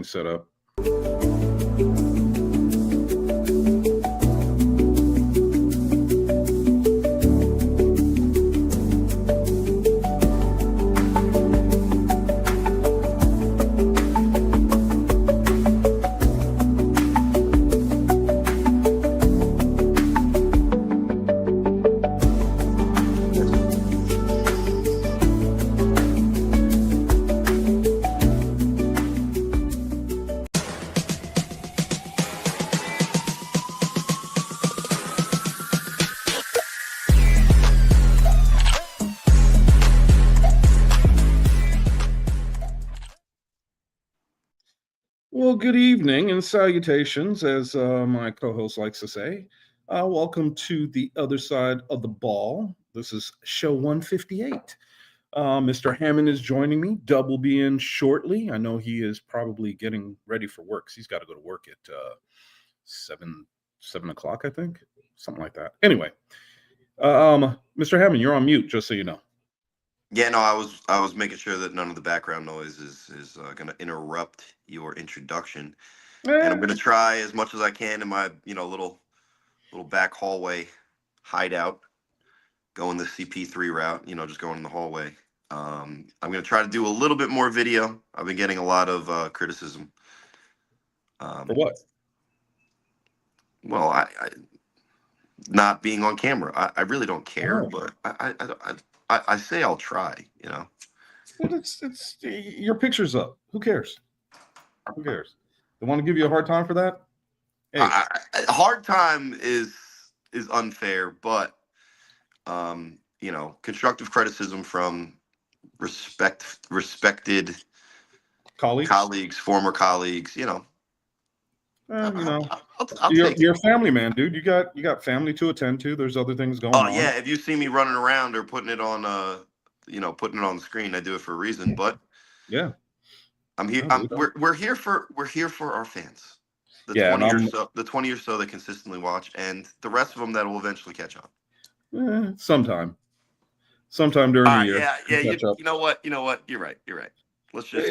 things set up. Well, good evening and salutations, as my co-host likes to say. Welcome to the other side of the ball. This is show 158. Mr. Hammond is joining me. Dub will be in shortly. I know he is probably getting ready for work. 'Cause he's got to go to work at 7 o'clock, I think, something like that. Anyway, Mr. Hammond, you're on mute, just so you know. Yeah, no, I was making sure that none of the background noise is going to interrupt your introduction, and I'm going to try as much as I can in my little back hallway hideout, going the CP3 route. Just going in the hallway. I'm going to try to do a little bit more video. I've been getting a lot of criticism. For what? Well, I not being on camera. I really don't care, but I say I'll try. Well, it's your picture's up. Who cares? Who cares? They want to give you a hard time for that? Hey. Hard time is unfair, but constructive criticism from respected colleagues, former colleagues. You're a family man, dude. You got family to attend to. There's other things going on. Oh yeah, if you see me running around or putting it on putting it on the screen, I do it for a reason. But yeah, I'm here. We're here for our fans. The 20 or so that consistently watch, and the rest of them that will eventually catch on. Sometime during the year. Yeah. You know what? You're right. Let's just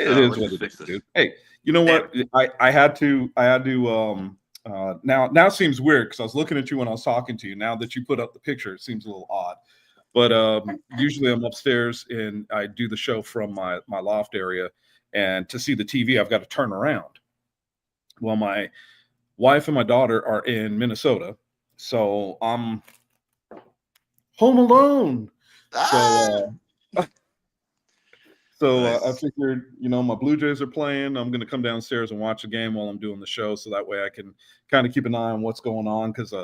fix this. Dude. Hey, you know what? I had to. Now it seems weird because I was looking at you when I was talking to you. Now that you put up the picture, it seems a little odd. But usually I'm upstairs and I do the show from my loft area, and to see the TV, I've got to turn around. Well, my wife and my daughter are in Minnesota, so I'm home alone. So I figured, my Blue Jays are playing. I'm going to come downstairs and watch a game while I'm doing the show, so that way I can kind of keep an eye on what's going on. Because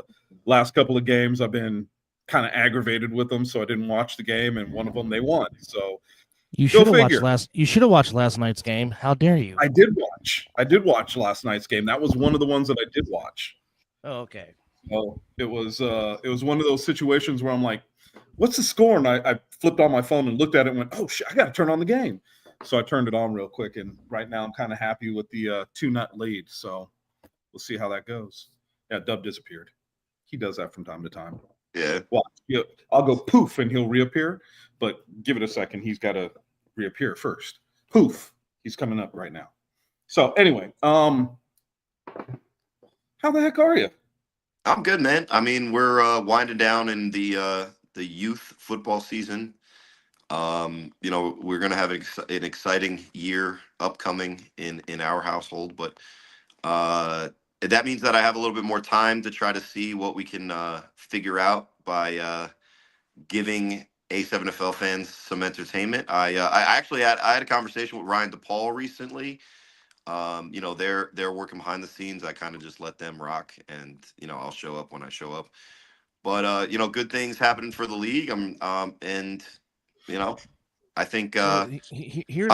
last couple of games I've been kind of aggravated with them, so I didn't watch the game, and one of them they won. So you should have watched last night's game. How dare you? I did watch last night's game. That was one of the ones that I did watch. Oh, okay. So it was one of those situations where I'm like, what's the score? And I flipped on my phone and looked at it and went, oh shit, I got to turn on the game. So I turned it on real quick, and right now I'm kind of happy with the 2-0 lead. So we'll see how that goes. Yeah, Dub disappeared. He does that from time to time. Yeah. Well, I'll go poof and he'll reappear, but give it a second. He's got to reappear first. Poof. He's coming up right now. So anyway, how the heck are you? I'm good, man. I mean, we're winding down in the youth football season. We're going to have an exciting year upcoming in our household, but that means that I have a little bit more time to try to see what we can figure out by giving A7FL fans some entertainment. I had a conversation with Ryan DePaul recently. They're working behind the scenes. I kind of just let them rock, and I'll show up when I show up. But good things happening for the league. I think I'm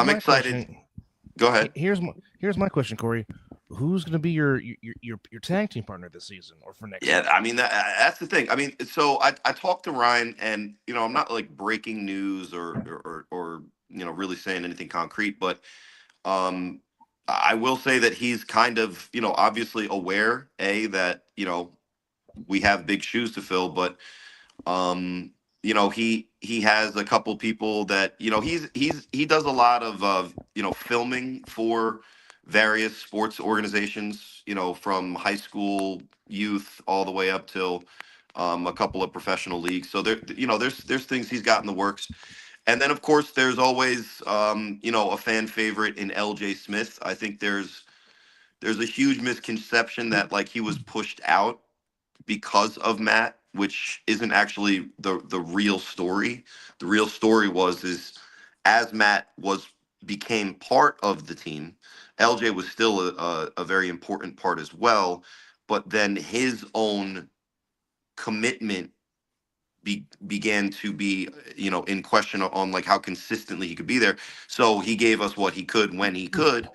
excited. Question. Go ahead. Here's my question, Corey. Who's going to be your tag team partner this season or for next? Yeah, season? I mean that's the thing. I mean, so I talked to Ryan, and I'm not like breaking news or really saying anything concrete, but I will say that he's kind of obviously aware that we have big shoes to fill, but he has a couple people that he does a lot of filming for various sports organizations, from high school youth all the way up till a couple of professional leagues. So there's things he's got in the works. And then of course there's always a fan favorite in LJ Smith. I think there's a huge misconception that like he was pushed out because of Matt, which isn't actually the real story. The real story is as Matt became part of the team, LJ was still a very important part as well, but then his own commitment began to be in question on like how consistently he could be there. So he gave us what he could when he could,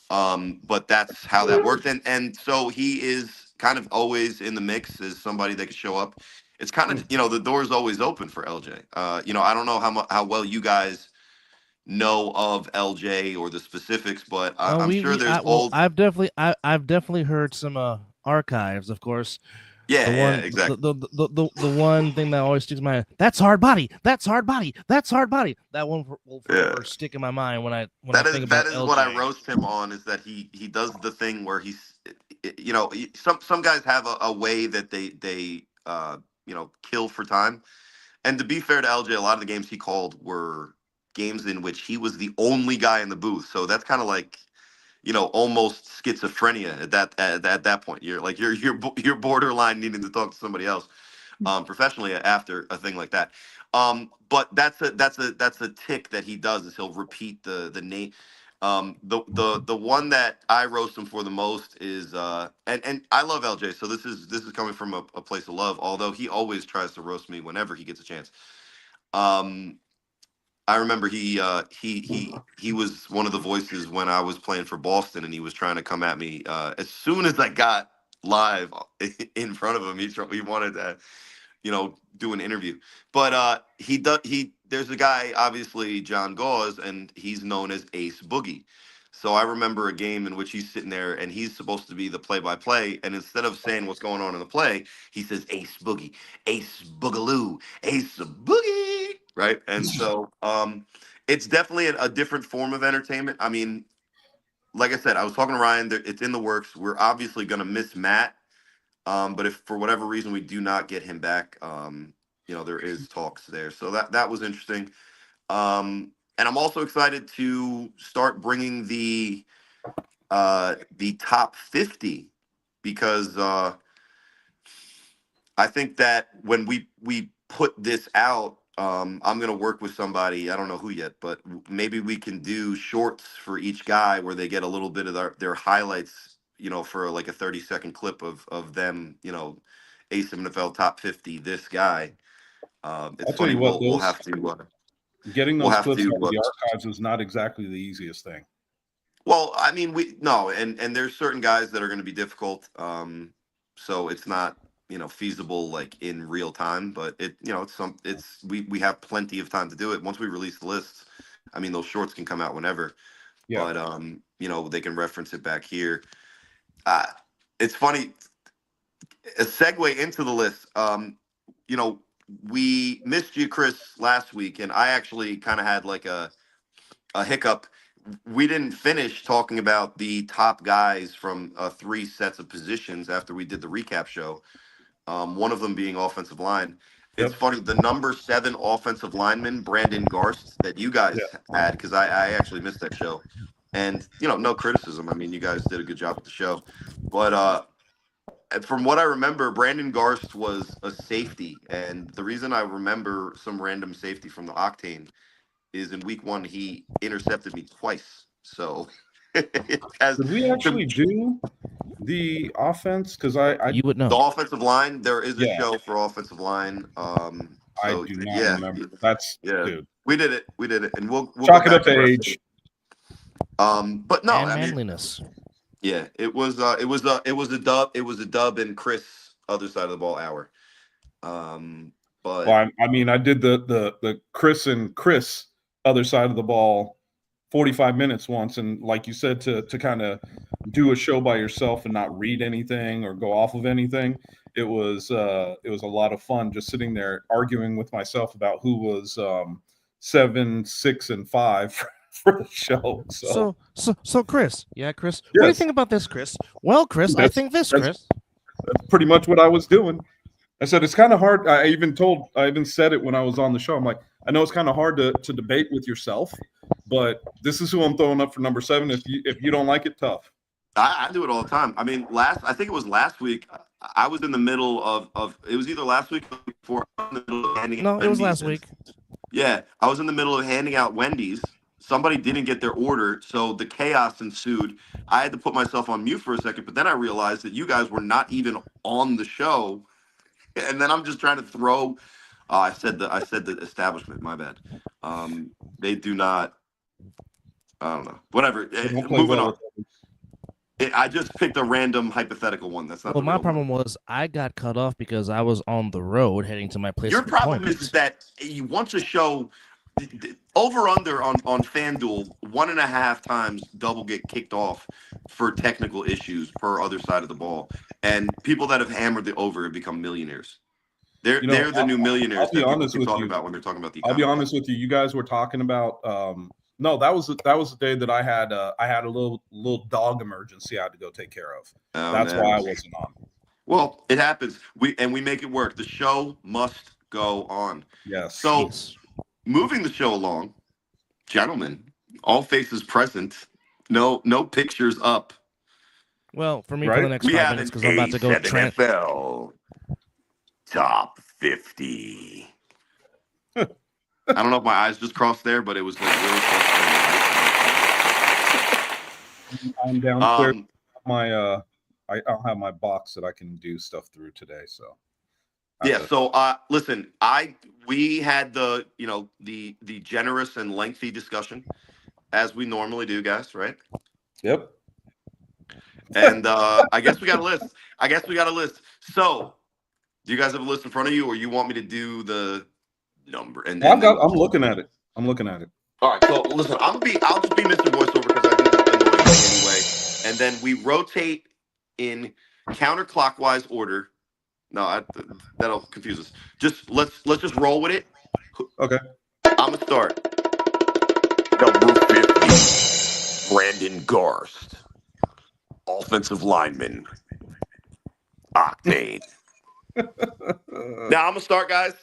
but that's how that worked. And so he is kind of always in the mix as somebody that could show up. It's kind of, the door's always open for LJ. I don't know how well you guys know of LJ or the specifics, but I'm sure there's old. I've definitely heard some archives, of course. Yeah, exactly. The one thing that always sticks in my mind, that's hard body. That's hard body. That's hard body. That one will forever stick in my mind when I think about that is LJ. what I roast him on, is that he does the thing where some guys have a way that they kill for time. And to be fair to LJ, a lot of the games he called were games in which he was the only guy in the booth. So that's kind of like, almost schizophrenia at that point. You're borderline needing to talk to somebody else professionally after a thing like that. But that's a tick that he does, is he'll repeat the name. The one that I roast him for the most is and I love LJ, so this is coming from a place of love. Although he always tries to roast me whenever he gets a chance. I remember he was one of the voices when I was playing for Boston, and he was trying to come at me as soon as I got live in front of him. He wanted to do an interview. But there's a guy, obviously John Gauze, and he's known as Ace Boogie. So I remember a game in which he's sitting there and he's supposed to be the play-by-play, and instead of saying what's going on in the play, he says Ace Boogie, Ace Boogaloo, Ace Boogie, right? And so it's definitely a different form of entertainment. I mean, like I said, I was talking to Ryan, it's in the works. We're obviously going to miss Matt. But if for whatever reason we do not get him back, there is talks there. So that was interesting. And I'm also excited to start bringing the top 50, because I think that when we put this out, I'm going to work with somebody. I don't know who yet, but maybe we can do shorts for each guy where they get a little bit of their highlights, for like a 30-second clip of them, A7FL top 50, this guy. It's I'll tell funny. you what, We'll have to getting we'll those have clips to. out of the archives is not exactly the easiest thing. Well, I mean, and there's certain guys that are going to be difficult. So it's not feasible like in real time, but we have plenty of time to do it. Once we release the lists, I mean, those shorts can come out whenever. Yeah. But they can reference it back here. It's funny, a segue into the list. We missed you, Chris, last week, and I actually kind of had like a hiccup. We didn't finish talking about the top guys from 3 sets of positions after we did the recap show. One of them being offensive line. It's Yep. funny, the number 7 offensive lineman, Brandon Garst, that you guys had, because I actually missed that show. And, no criticism. I mean, you guys did a good job with the show. But from what I remember, Brandon Garst was a safety. And the reason I remember some random safety from the Octane is in week 1, he intercepted me twice. So Did we actually do the offense? Because You would know. the offensive line, there is a Yeah. show for offensive line. I So do not remember. That's dude. We did it, and we'll Chalk go it up back to and age. But no, And I mean, manliness. yeah, it was a dub. It was a dub in Chris' other side of the ball hour. But Well, I mean, I did the Chris and Chris other side of the ball 45 minutes once, and like you said, to kind of do a show by yourself and not read anything or go off of anything, it was a lot of fun just sitting there arguing with myself about who was 7, 6, and 5 for the show. So, Chris. Yeah, Chris. What do you Yes. think about this, Chris? Well, Chris, I think this, Chris. That's pretty much what I was doing. I said it's kind of hard. I even said it when I was on the show. I'm like, I know it's kind of hard to debate with yourself, but this is who I'm throwing up for number 7. If you don't like it, tough. I do it all the time. I mean, I think it was last week. I was in the middle of it was either last week or before. No, it was last week. Yeah, I was in the middle of handing out Wendy's. Somebody didn't get their order, so the chaos ensued. I had to put myself on mute for a second, but then I realized that you guys were not even on the show, and then I'm just trying to throw. I said the establishment. My bad. They do not. I don't know. Whatever. Moving on. I just picked a random hypothetical one. That's not. Well, my problem was I got cut off because I was on the road heading to my place. Your problem is that you want to show over under on FanDuel 1.5 times double get kicked off for technical issues per other side of the ball, and people that have hammered the over have become millionaires. They're the new millionaires that people keep talking about when they're talking about the economy. I'll be honest with you. You guys were talking about. No, that was the day that I had a little dog emergency I had to go take care of. That's why I wasn't on. Well, it happens. We make it work. The show must go on. Yes. So, moving the show along, gentlemen, all faces present. No pictures up. Well, for me, for the next 5 minutes, because I'm about to go. A7FL top 50. I don't know if my eyes just crossed there, but it was like really close. I'm downstairs. I'll have my box that I can do stuff through today. So yeah. So listen, we had the generous and lengthy discussion as we normally do, guys. Right? Yep. And I guess we got a list. So, do you guys have a list in front of you, or you want me to do the number? And I'm looking at it. All right. So listen, I'll just be Mr. Voiceover because I do the annoying thing anyway. And then we rotate in counterclockwise order. No, that'll confuse us. Just let's just roll with it. Okay. I'm gonna start. Number 50, Brandon Garst, offensive lineman, Octane. Now I'm gonna start, guys.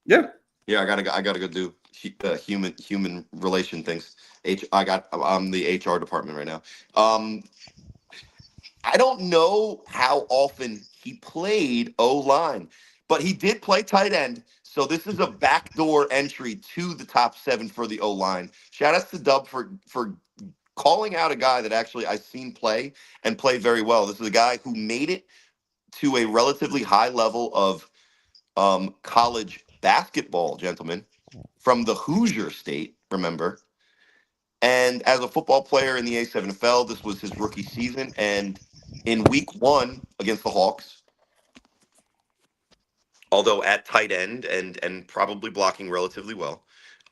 Yeah. Yeah, I gotta go do human relation things. I'm the HR department right now. I don't know how often he played O-line, but he did play tight end. So this is a backdoor entry to the top 7 for the O-line. Shout out to Dub for calling out a guy that actually I've seen play and play very well. This is a guy who made it to a relatively high level of college basketball, gentlemen, from the Hoosier State, remember. And as a football player in the A7FL, this was his rookie season. And in week 1 against the Hawks, although at tight end and probably blocking relatively well.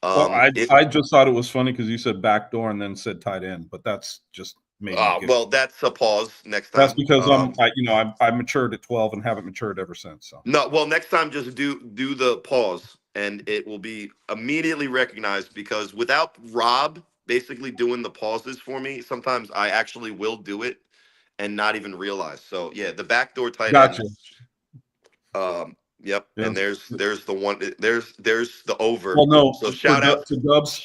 I just thought it was funny because you said backdoor and then said tight end, but that's just maybe. Well, that's a pause next time. That's because I matured at 12 and haven't matured ever since. So no, well, next time just do the pause and it will be immediately recognized, because without Rob basically doing the pauses for me, sometimes I actually will do it and not even realize. So yeah, the backdoor tight end. Yep. Yeah. And there's the one. There's the over. Well, no. So shout out to Dubs.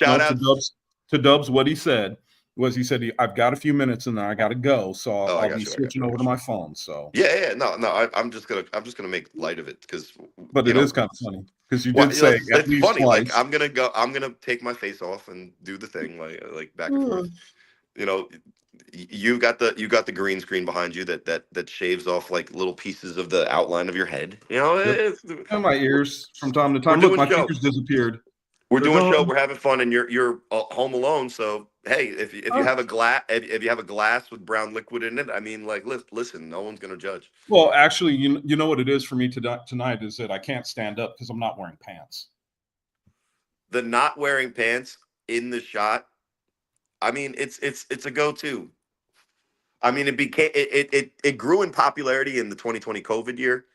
To Dubs. What he said was, I've got a few minutes and then I got to go, so I'll be switching over to my phone. So yeah. No. I'm just gonna make light of it because. But it is kind of funny because you did say it's funny. Twice. Like I'm gonna take my face off and do the thing like back and forth. You got the green screen behind you that shaves off like little pieces of the outline of your head. And my ears from time to time. Look, my fingers disappeared. We're doing a show. We're having fun, and you're home alone. So hey, if you have a glass with brown liquid in it, I mean, like listen, no one's gonna judge. Well, actually, you know what it is for me tonight is that I can't stand up because I'm not wearing pants. The not wearing pants in the shot. I mean, it's a go-to. I mean, it grew in popularity in the 2020 COVID year.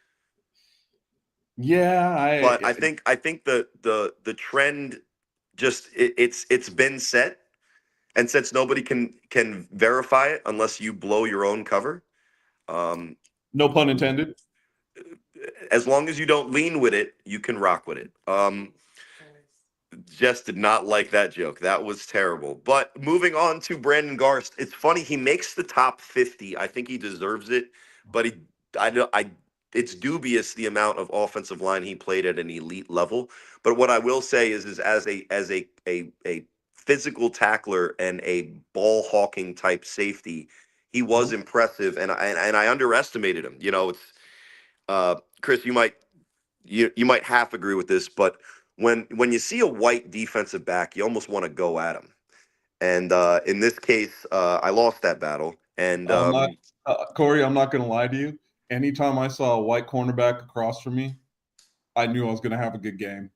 Yeah, but I think the trend just it's been set, and since nobody can verify it unless you blow your own cover, No pun intended. as long as you don't lean with it, you can rock with it. Just did not like that joke. That was terrible. But moving on to Brandon Garst, it's funny, he makes the top 50. I think he deserves it, but it's dubious the amount of offensive line he played at an elite level. But what I will say is as a physical tackler and a ball hawking type safety, he was impressive, and I underestimated him. You know, it's Chris, you might half agree with this, but when you see a white defensive back, you almost want to go at him. And in this case, I lost that battle. And Corey, I'm not going to lie to you. Anytime I saw a white cornerback across from me, I knew I was going to have a good game.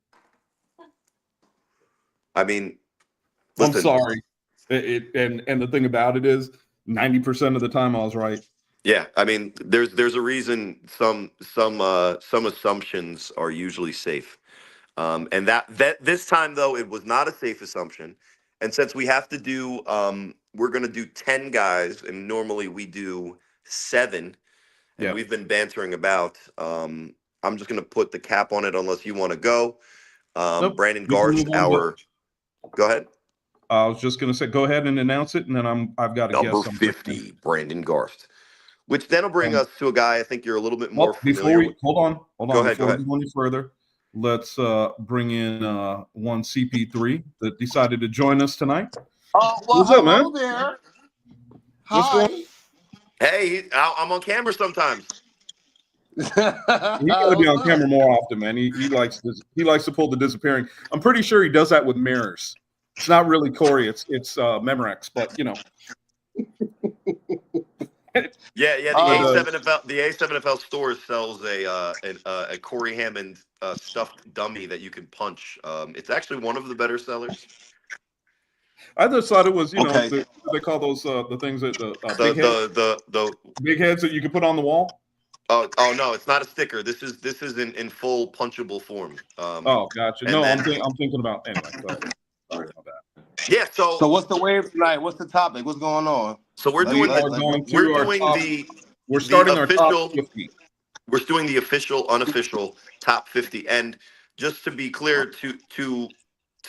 I mean, listen, I'm sorry. And the thing about it is, 90% of the time I was right. Yeah, I mean, there's a reason some assumptions are usually safe, and that this time though it was not a safe assumption, and since we have to do we're going to do 10 guys, and normally we do 7, and we've been bantering about. I'm just going to put the cap on it unless you want to go. Nope. Brandon Garst, go ahead. I was just going to say, go ahead and announce it, and then I've got a guess. Number 50, Brandon Garst. Which then will bring us to a guy I think you're a little bit more familiar with. Hold on. Go ahead. Before we go any further, let's bring in one CP3 that decided to join us tonight. Well, what's up, man? There. What's going on? Hey, I'm on camera sometimes. You got to be on camera more often, man. He likes to pull the disappearing. I'm pretty sure he does that with mirrors. It's not really Corey. It's Memorex, but you know. Yeah. The A7FL store sells a Corey Hammond stuffed dummy that you can punch. It's actually one of the better sellers. I just thought it was, they call those the things that the big heads that you can put on the wall. Oh no, it's not a sticker. This is in full punchable form. Gotcha. No, I'm thinking about anyway. Go ahead. Sorry about that. Yeah. So what's the wave tonight? What's the topic? What's going on? So we're doing our top 50. We're doing the official, unofficial top 50, and just to be clear, to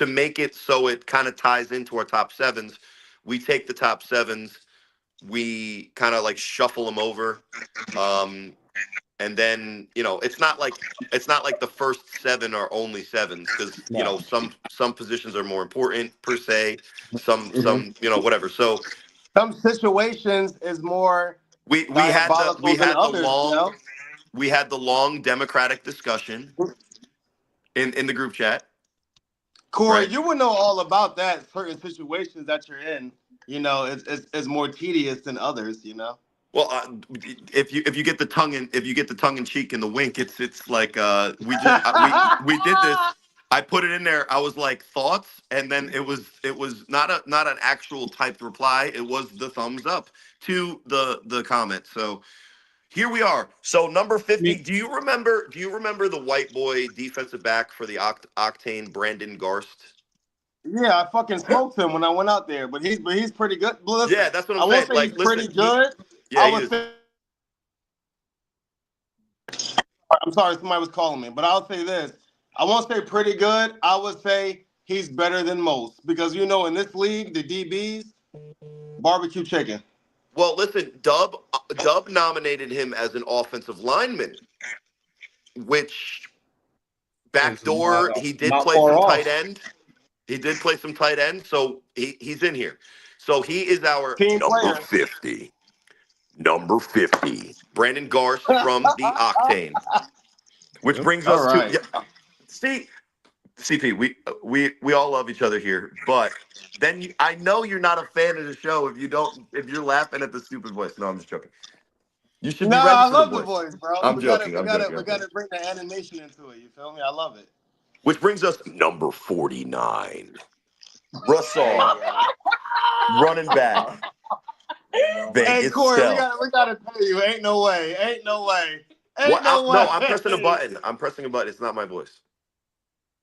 make it so it kind of ties into our top 7s, we take the top 7s, we kind of like shuffle them over, and then it's not like the first 7 are only 7s because some positions are more important per se, some whatever. So some situations is more. We had the long democratic discussion in the group chat. Corey, right? You would know all about that. Certain situations that you're in, it's more tedious than others. Well, if you get the tongue in cheek and the wink, it's like we did this. I put it in there. I was like thoughts, and then it was not an actual typed reply. It was the thumbs up to the comment. So here we are. So number 50. Do you remember the white boy defensive back for the Octane, Brandon Garst? Yeah, I fucking smoked him when I went out there, but he's pretty good. Listen, yeah, that's what I'm saying. Like, pretty good. I'm sorry, somebody was calling me, but I'll say this. I won't say pretty good. I would say he's better than most because in this league, the DBs, barbecue chicken. Well, listen, Dub nominated him as an offensive lineman, which backdoor he did play some tight end. He did play some tight end, so he's in here. So he is our number 50. Number 50, Brandon Garst from the Octane. Which brings us to see, CP. We all love each other here, but then I know you're not a fan of the show if you're laughing at the stupid voice. No, I'm just joking. You should be ready for I love the voice, bro. I'm joking. We gotta bring the animation into it. You feel me? I love it. Which brings us to number 49, Russell, running back. Hey Corey, we gotta pay you. Ain't no way. No, I'm pressing a button. It's not my voice.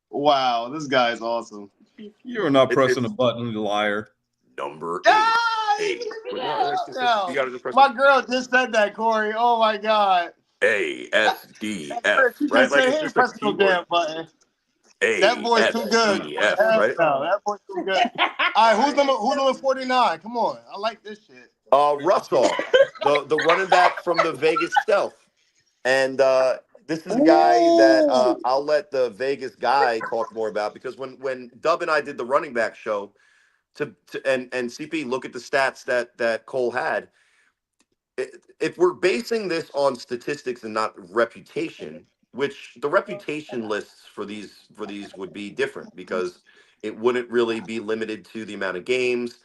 Wow, this guy's awesome. You're not pressing a button, you liar. number Ah, 8. you You gotta just press my girl just said that, Corey. Oh my God. ASDF, Chris, you right? just Like say he it's ain't just a pressing no keyboard. damn button. That boy's too good. ASDF, Hell right? no, that boy's too good. All right, who's number 49? Come on. I like this shit. Russell, the running back from the Vegas Stealth. And this is a guy that Ooh. I'll let the Vegas guy talk more about, because when Dub and I did the running back show and CP, look at the stats that Cole had. If we're basing this on statistics and not reputation, which the reputation lists for these would be different, because it wouldn't really be limited to the amount of games,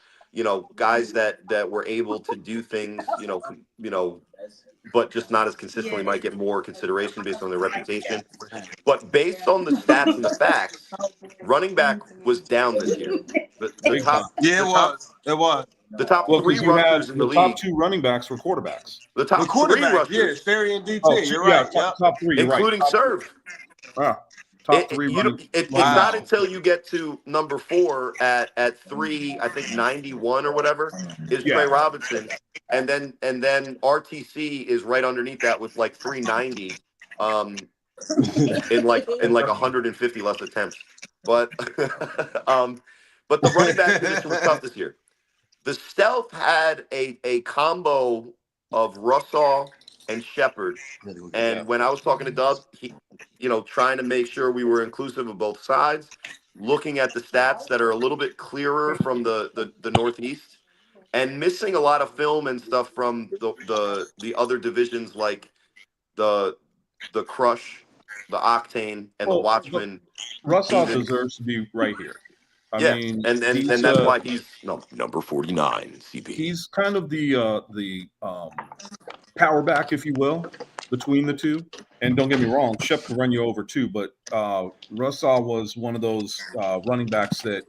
guys that were able to do things, but just not as consistently might get more consideration based on their reputation. But based on the stats and the facts, running back was down this year. The Big time. top Yeah, the top it was. the top Well, 3 because you had rushers in the the top league, 2 running backs were quarterbacks. the The top 3 quarterback, yeah, rushers, Sherry and DT. Oh, You're yeah, right. Yep. top 3. You're right. including Top 3. Serve. Ah, top 3 running. It's not Wow. until you get to number 4 at 3, I think 91 or whatever, is Trey Yeah. Robinson, and then RTC is right underneath that with like 390, in like 150 less attempts. But but the running back position was tough this year. The Stealth had a combo of Russell and Shepard. And when I was talking to Dub, he, trying to make sure we were inclusive of both sides, looking at the stats that are a little bit clearer from the Northeast, and missing a lot of film and stuff from the other divisions, like the Crush, the Octane, and the Well, look, Watchmen. Russell Even deserves to be right here. I yeah, mean, and that's why he's number 49 CP. he's kind of the power back, if you will, between the two. And don't get me wrong, Shep could run you over too, but Russell was one of those running backs that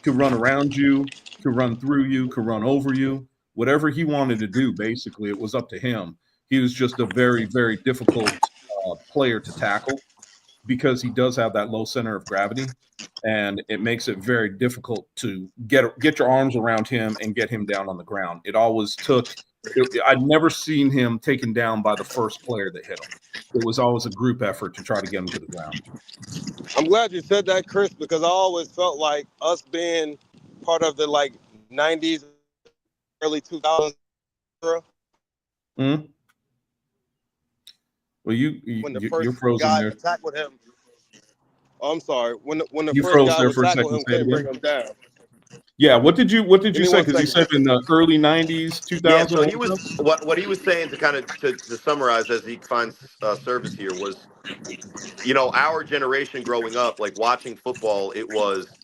could run around you, could run through you, could run over you. Whatever he wanted to do, basically, it was up to him. He was just a very, very difficult player to tackle, because he does have that low center of gravity, and it makes it very difficult to get your arms around him and get him down on the ground. It always took. I'd never seen him taken down by the first player that hit him. It was always a group effort to try to get him to the ground. I'm glad you said that, Chris, because I always felt like us being part of the 90s, early 2000s era. Mm-hmm. Well, When the you're first frozen guy there. tackled him. Oh, I'm sorry. When the You first froze guy there was for a tackling second. him, Say it couldn't bring again. him down. Yeah. What did you Give say? me one Because you second. said in the early '90s, 2000. Yeah, so he was what he was saying, to kind of to summarize as he finds service here, was, our generation growing up, like watching football, it was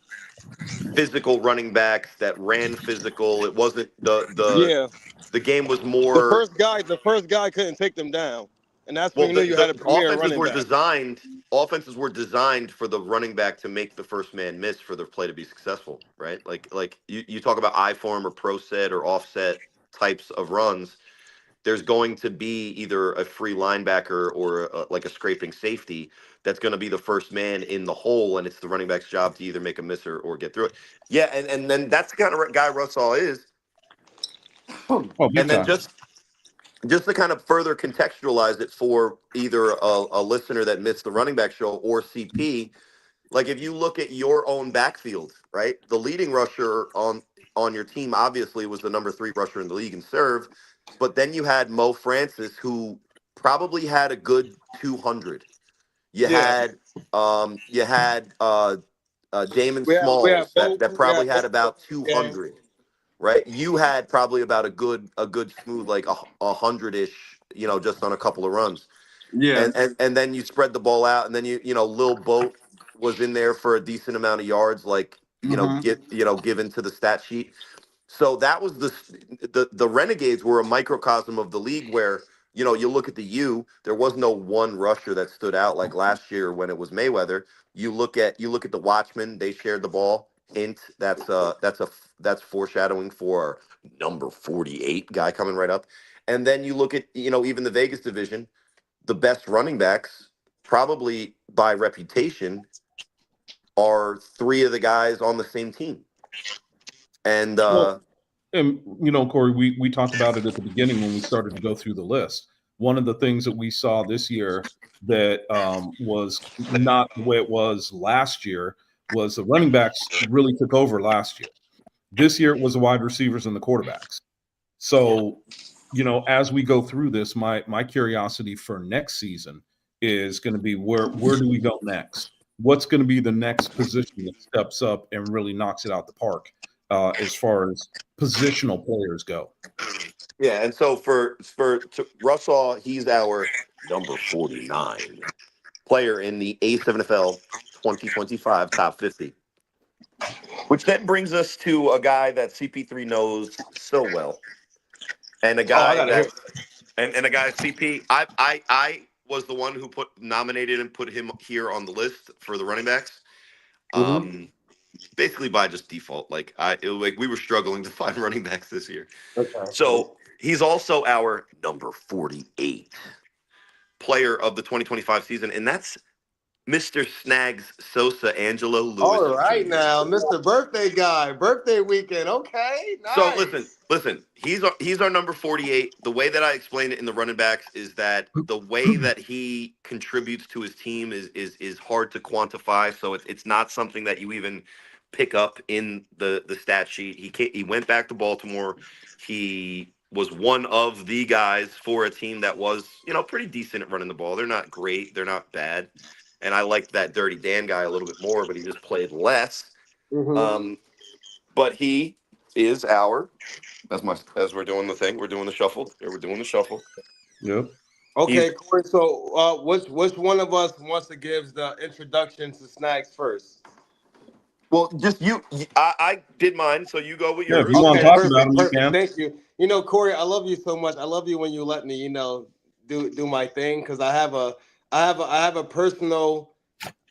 physical running backs that ran physical. It wasn't Yeah. the game was The more. first guy couldn't take them down. And that's when Well, you knew you had a the premier running back. offenses were designed for the running back to make the first man miss for the play to be successful, right? Like you talk about I form or pro set or offset types of runs. There's going to be either a free linebacker or like a scraping safety that's going to be the first man in the hole, and it's the running back's job to either make a miss or get through it. Yeah, and then that's the kind of guy Russell is. Oh, big And then time. just to kind of further contextualize it for either a listener that missed the running back show or CP, like if you look at your own backfield, right? The leading rusher on your team obviously was the number 3 rusher in the league and serve, but then you had Mo Francis, who probably had a good 200. You Yeah. had Damon We had Smalls both. that We probably had had both about games. 200, right? You had probably about a good smooth like a 100-ish, just on a couple of runs. Yeah. And then you spread the ball out, and then Lil Boat was in there for a decent amount of yards, like given to the stat sheet. So that was the Renegades were a microcosm of the league, where you look at the there was no one rusher that stood out like last year when it was Mayweather. You look at the Watchmen, they shared the ball. Hint, that's foreshadowing for number 48 guy coming right up. And then you look at even the Vegas division, the best running backs, probably by reputation, are 3 of the guys on the same team. And Well, And Corey, we talked about it at the beginning when we started to go through the list. One of the things that we saw this year that was not the way it was last year was the running backs really took over last year. This year it was the wide receivers and the quarterbacks. So, as we go through this, my curiosity for next season is going to be where do we go next? What's going to be the next position that steps up and really knocks it out the park as far as positional players go? Yeah, and so for Russell, he's our number 49 player in the A7FL 2025 top 50. Which then brings us to a guy that CP3 knows so well, and a guy and a guy CP. I was the one who nominated and put him here on the list for the running backs. Basically by just default. Like we were struggling to find running backs this year. Okay. So he's also our number 48 player of the 2025 season, and that's Mr. Snags Sosa Angelo Lewis. All right, Jr. now, Mr. Birthday Guy, birthday weekend. Okay, nice. So listen. He's our number 48. The way that I explained it in the running backs is that the way that he contributes to his team is hard to quantify. So it's not something that you even pick up in the stat sheet. He went back to Baltimore. He was one of the guys for a team that was pretty decent at running the ball. They're not great. They're not bad. And I liked that Dirty Dan guy a little bit more, but he just played less. But he is as we're doing the thing, we're doing the shuffle. Yeah, we're doing the shuffle. Yep. Okay, Corey. So, which one of us wants to give the introduction to Snags first? Well, just you. I did mine, so you go with yours. If you want to talk about him, you can. Thank you. Corey, I love you so much. I love you when you let me, do my thing, because I have a personal,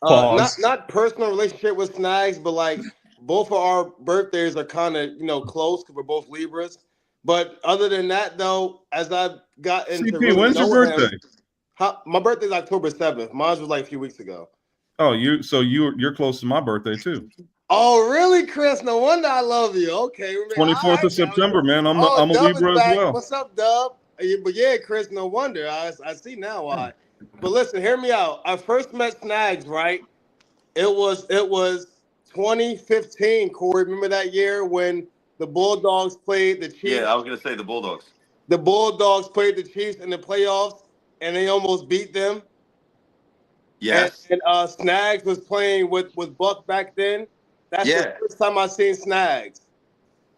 not personal relationship with Snags, but like both of our birthdays are kind of close because we're both Libras. But other than that, though, as I've got into CP, really when's your birthday? My birthday's October 7th. Mine was like a few weeks ago. Oh, you're close to my birthday too. Oh, really, Chris? No wonder I love you. Okay, 24th of September, man. I'm a Dub Libra is as back. well. What's up, Dub? But yeah, Chris, no wonder. I see now why. But listen, hear me out. I first met Snags, right? It was 2015, Corey. Remember that year when the Bulldogs played the Chiefs? Yeah, I was gonna say the Bulldogs. The Bulldogs played the Chiefs in the playoffs, and they almost beat them. Yes. And Snags was playing with Buck back then. That's the first time I seen Snags.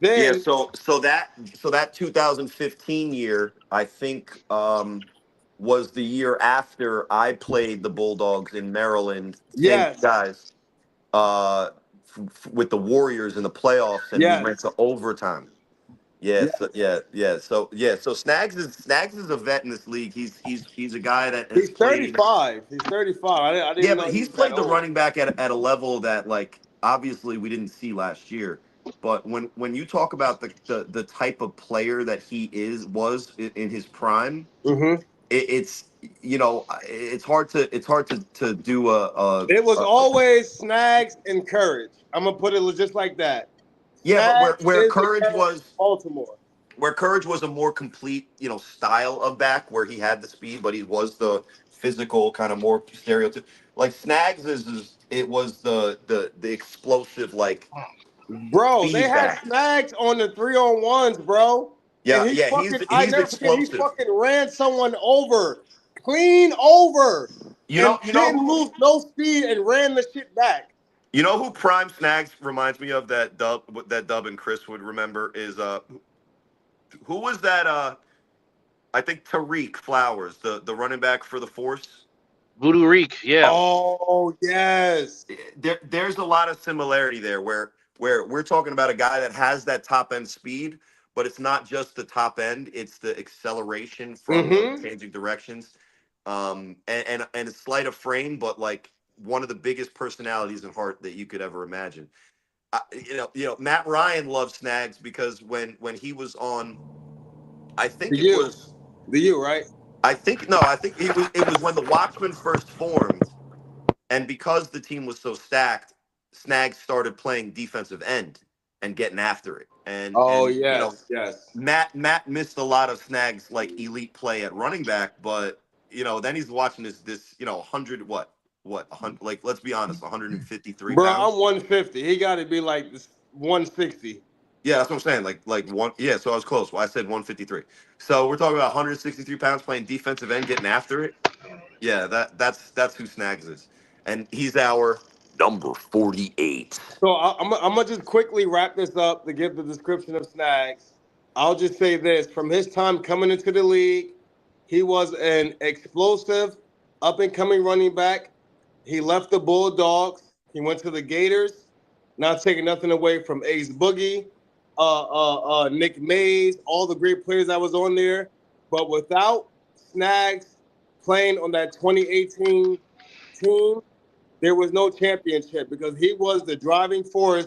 Then so that 2015 year, I think, was the year after I played the Bulldogs in Maryland. Yes, guys, with the Warriors in the playoffs, and we went to overtime. So Snags is a vet in this league. He's a guy that has he's 35. He's 35. I didn't know but he's was played that the old. running back at a level that, like, obviously we didn't see last year. But when you talk about the type of player that he was in his prime, it's hard to do a. It was always Snags and Courage. I'm gonna put it just like that. But where Courage was Baltimore, where Courage was a more complete style of back, where he had the speed, but he was the physical kind of more stereotype. Like Snags it was the explosive, like. Bro, they had Snags on the 3-on-1s, bro. Yeah, and he's explosive. He fucking ran someone over, clean over. Didn't lose no speed and ran the shit back. You know who prime Snags reminds me of, that Dub and Chris would remember, is who was that? I think Tariq Flowers, the running back for the Force. Voodoo Reek, yeah. Oh yes. There's a lot of similarity there, where we're talking about a guy that has that top end speed, but it's not just the top end; it's the acceleration from changing directions, and a sleight of frame, but like one of the biggest personalities and heart that you could ever imagine. Matt Ryan loves Snags because when he was on, I think it was the U, right? I think it was when the Watchmen first formed, and because the team was so stacked, Snags started playing defensive end and getting after it. Oh, And yes, yes. Matt missed a lot of snags like elite play at running back, but then he's watching this 100 what 100, like, let's be honest, 153 Bro, pounds. I'm 150. He got to be like 160. Yeah, that's what I'm saying. Like one. Yeah, so I was close. Well, I said 153. So we're talking about 163 pounds playing defensive end, getting after it. Yeah, that's who Snags is, and he's our number 48. So I'm gonna just quickly wrap this up to give the description of Snags. I'll just say this: from his time coming into the league, he was an explosive, up and coming running back. He left the Bulldogs. He went to the Gators. Not taking nothing away from Ace Boogie, Nick Mays, all the great players that was on there. But without Snags playing on that 2018 team, there was no championship because he was the driving force.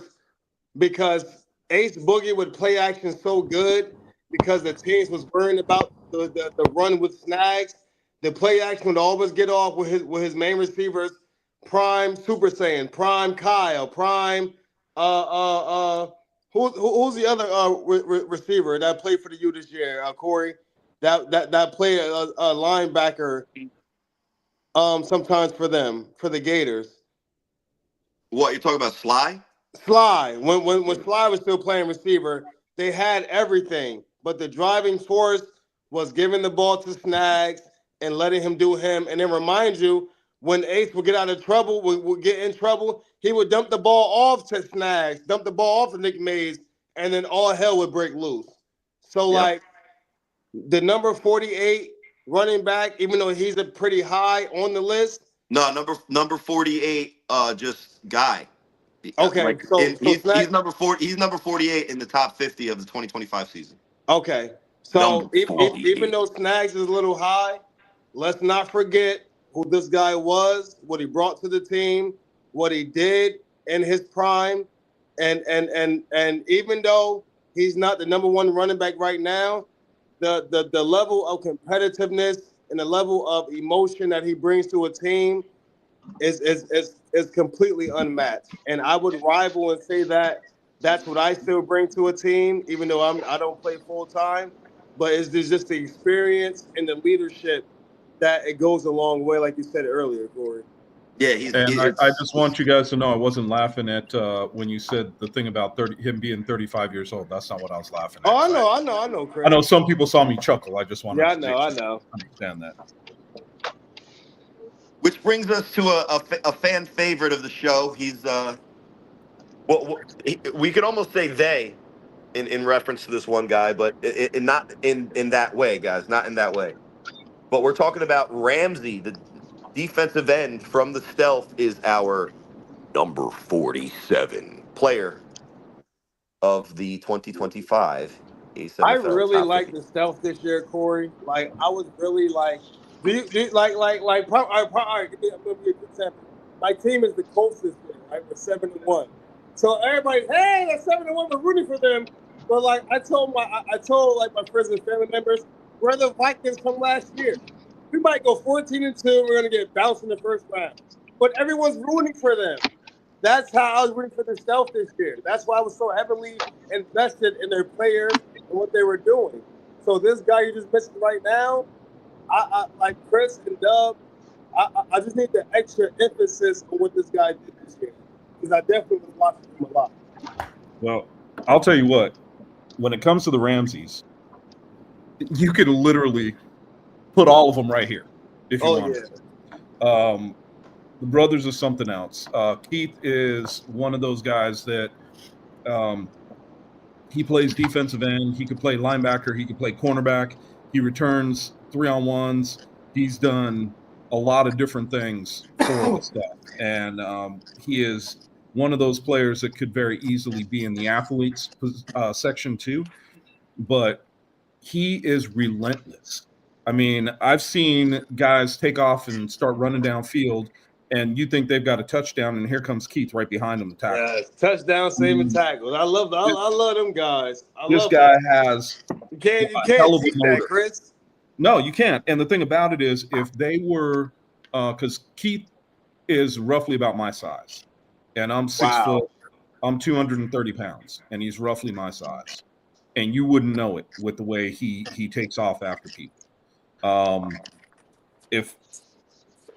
Because Ace Boogie would play action so good because the teams was worrying about the run with Snags. The play action would always get off with his main receivers, Prime Super Saiyan, Prime Kyle, Prime who's the other receiver that played for the U this year? Corey, that played a linebacker sometimes for the Gators. What, you're talking about Sly? Sly, when Sly was still playing receiver, they had everything, but the driving force was giving the ball to Snags and letting him do him. And then remind you, when Ace would get out of trouble, would get in trouble, he would dump the ball off to Snags, dump the ball off to Nick Mays, and then all hell would break loose. So, like, the number 48 running back, even though he's a pretty high on the list. No, number 48, just guy. Okay, like, he's number 40. He's number 48 in the top 50 of the 2025 season. Okay, so even though Snags is a little high, let's not forget who this guy was, what he brought to the team, what he did in his prime, and even though he's not the number one running back right now, the level of competitiveness and the level of emotion that he brings to a team is completely unmatched. And I would rival and say that that's what I still bring to a team, even though I don't play full time. But it's just the experience and the leadership that it goes a long way, like you said earlier, Corey. Yeah, I just want you guys to know I wasn't laughing at when you said the thing about him being 35 years old. That's not what I was laughing at. Oh, I know, Chris. I know some people saw me chuckle. I just want to I know. understand that. Which brings us to a fan favorite of the show. He's we could almost say they in reference to this one guy, but not in that way, guys. Not in that way. But we're talking about Ramsey, the defensive end from the Stealth, is our number 47 player of the 2025 A7FL's. I really like the Stealth this year, Corey. Like, I was really like, all right, give me a good example. My team is the Colts this year, right? We're 7-1. So everybody, hey, that's 7-1. We're rooting for them. But like, I told my friends and family members, we're the Vikings from last year. We might go 14-2. We're gonna get bounced in the first round. But everyone's rooting for them. That's how I was rooting for the Stealth this year. That's why I was so heavily invested in their players and what they were doing. So this guy you just mentioned right now, I like Chris and Dub, I just need the extra emphasis on what this guy did this year. Because I definitely was watching him a lot. Well, I'll tell you what, when it comes to the Ramseys, you could literally put all of them right here if you wanted. The brothers are something else. Keith is one of those guys that he plays defensive end. He could play linebacker. He could play cornerback. He returns 3-on-1s. He's done a lot of different things for the staff. And he is one of those players that could very easily be in the athletes section too. But he is relentless. I mean, I've seen guys take off and start running downfield, and you think they've got a touchdown, and here comes Keith right behind them to tackle. Yes, touchdown, saving tackles. I love them guys. This guy has you can't teach that, Chris. No, you can't. And the thing about it is, if they were, because Keith is roughly about my size, and I'm 6 foot. I'm 230 pounds, and he's roughly my size. And you wouldn't know it with the way he takes off after people. If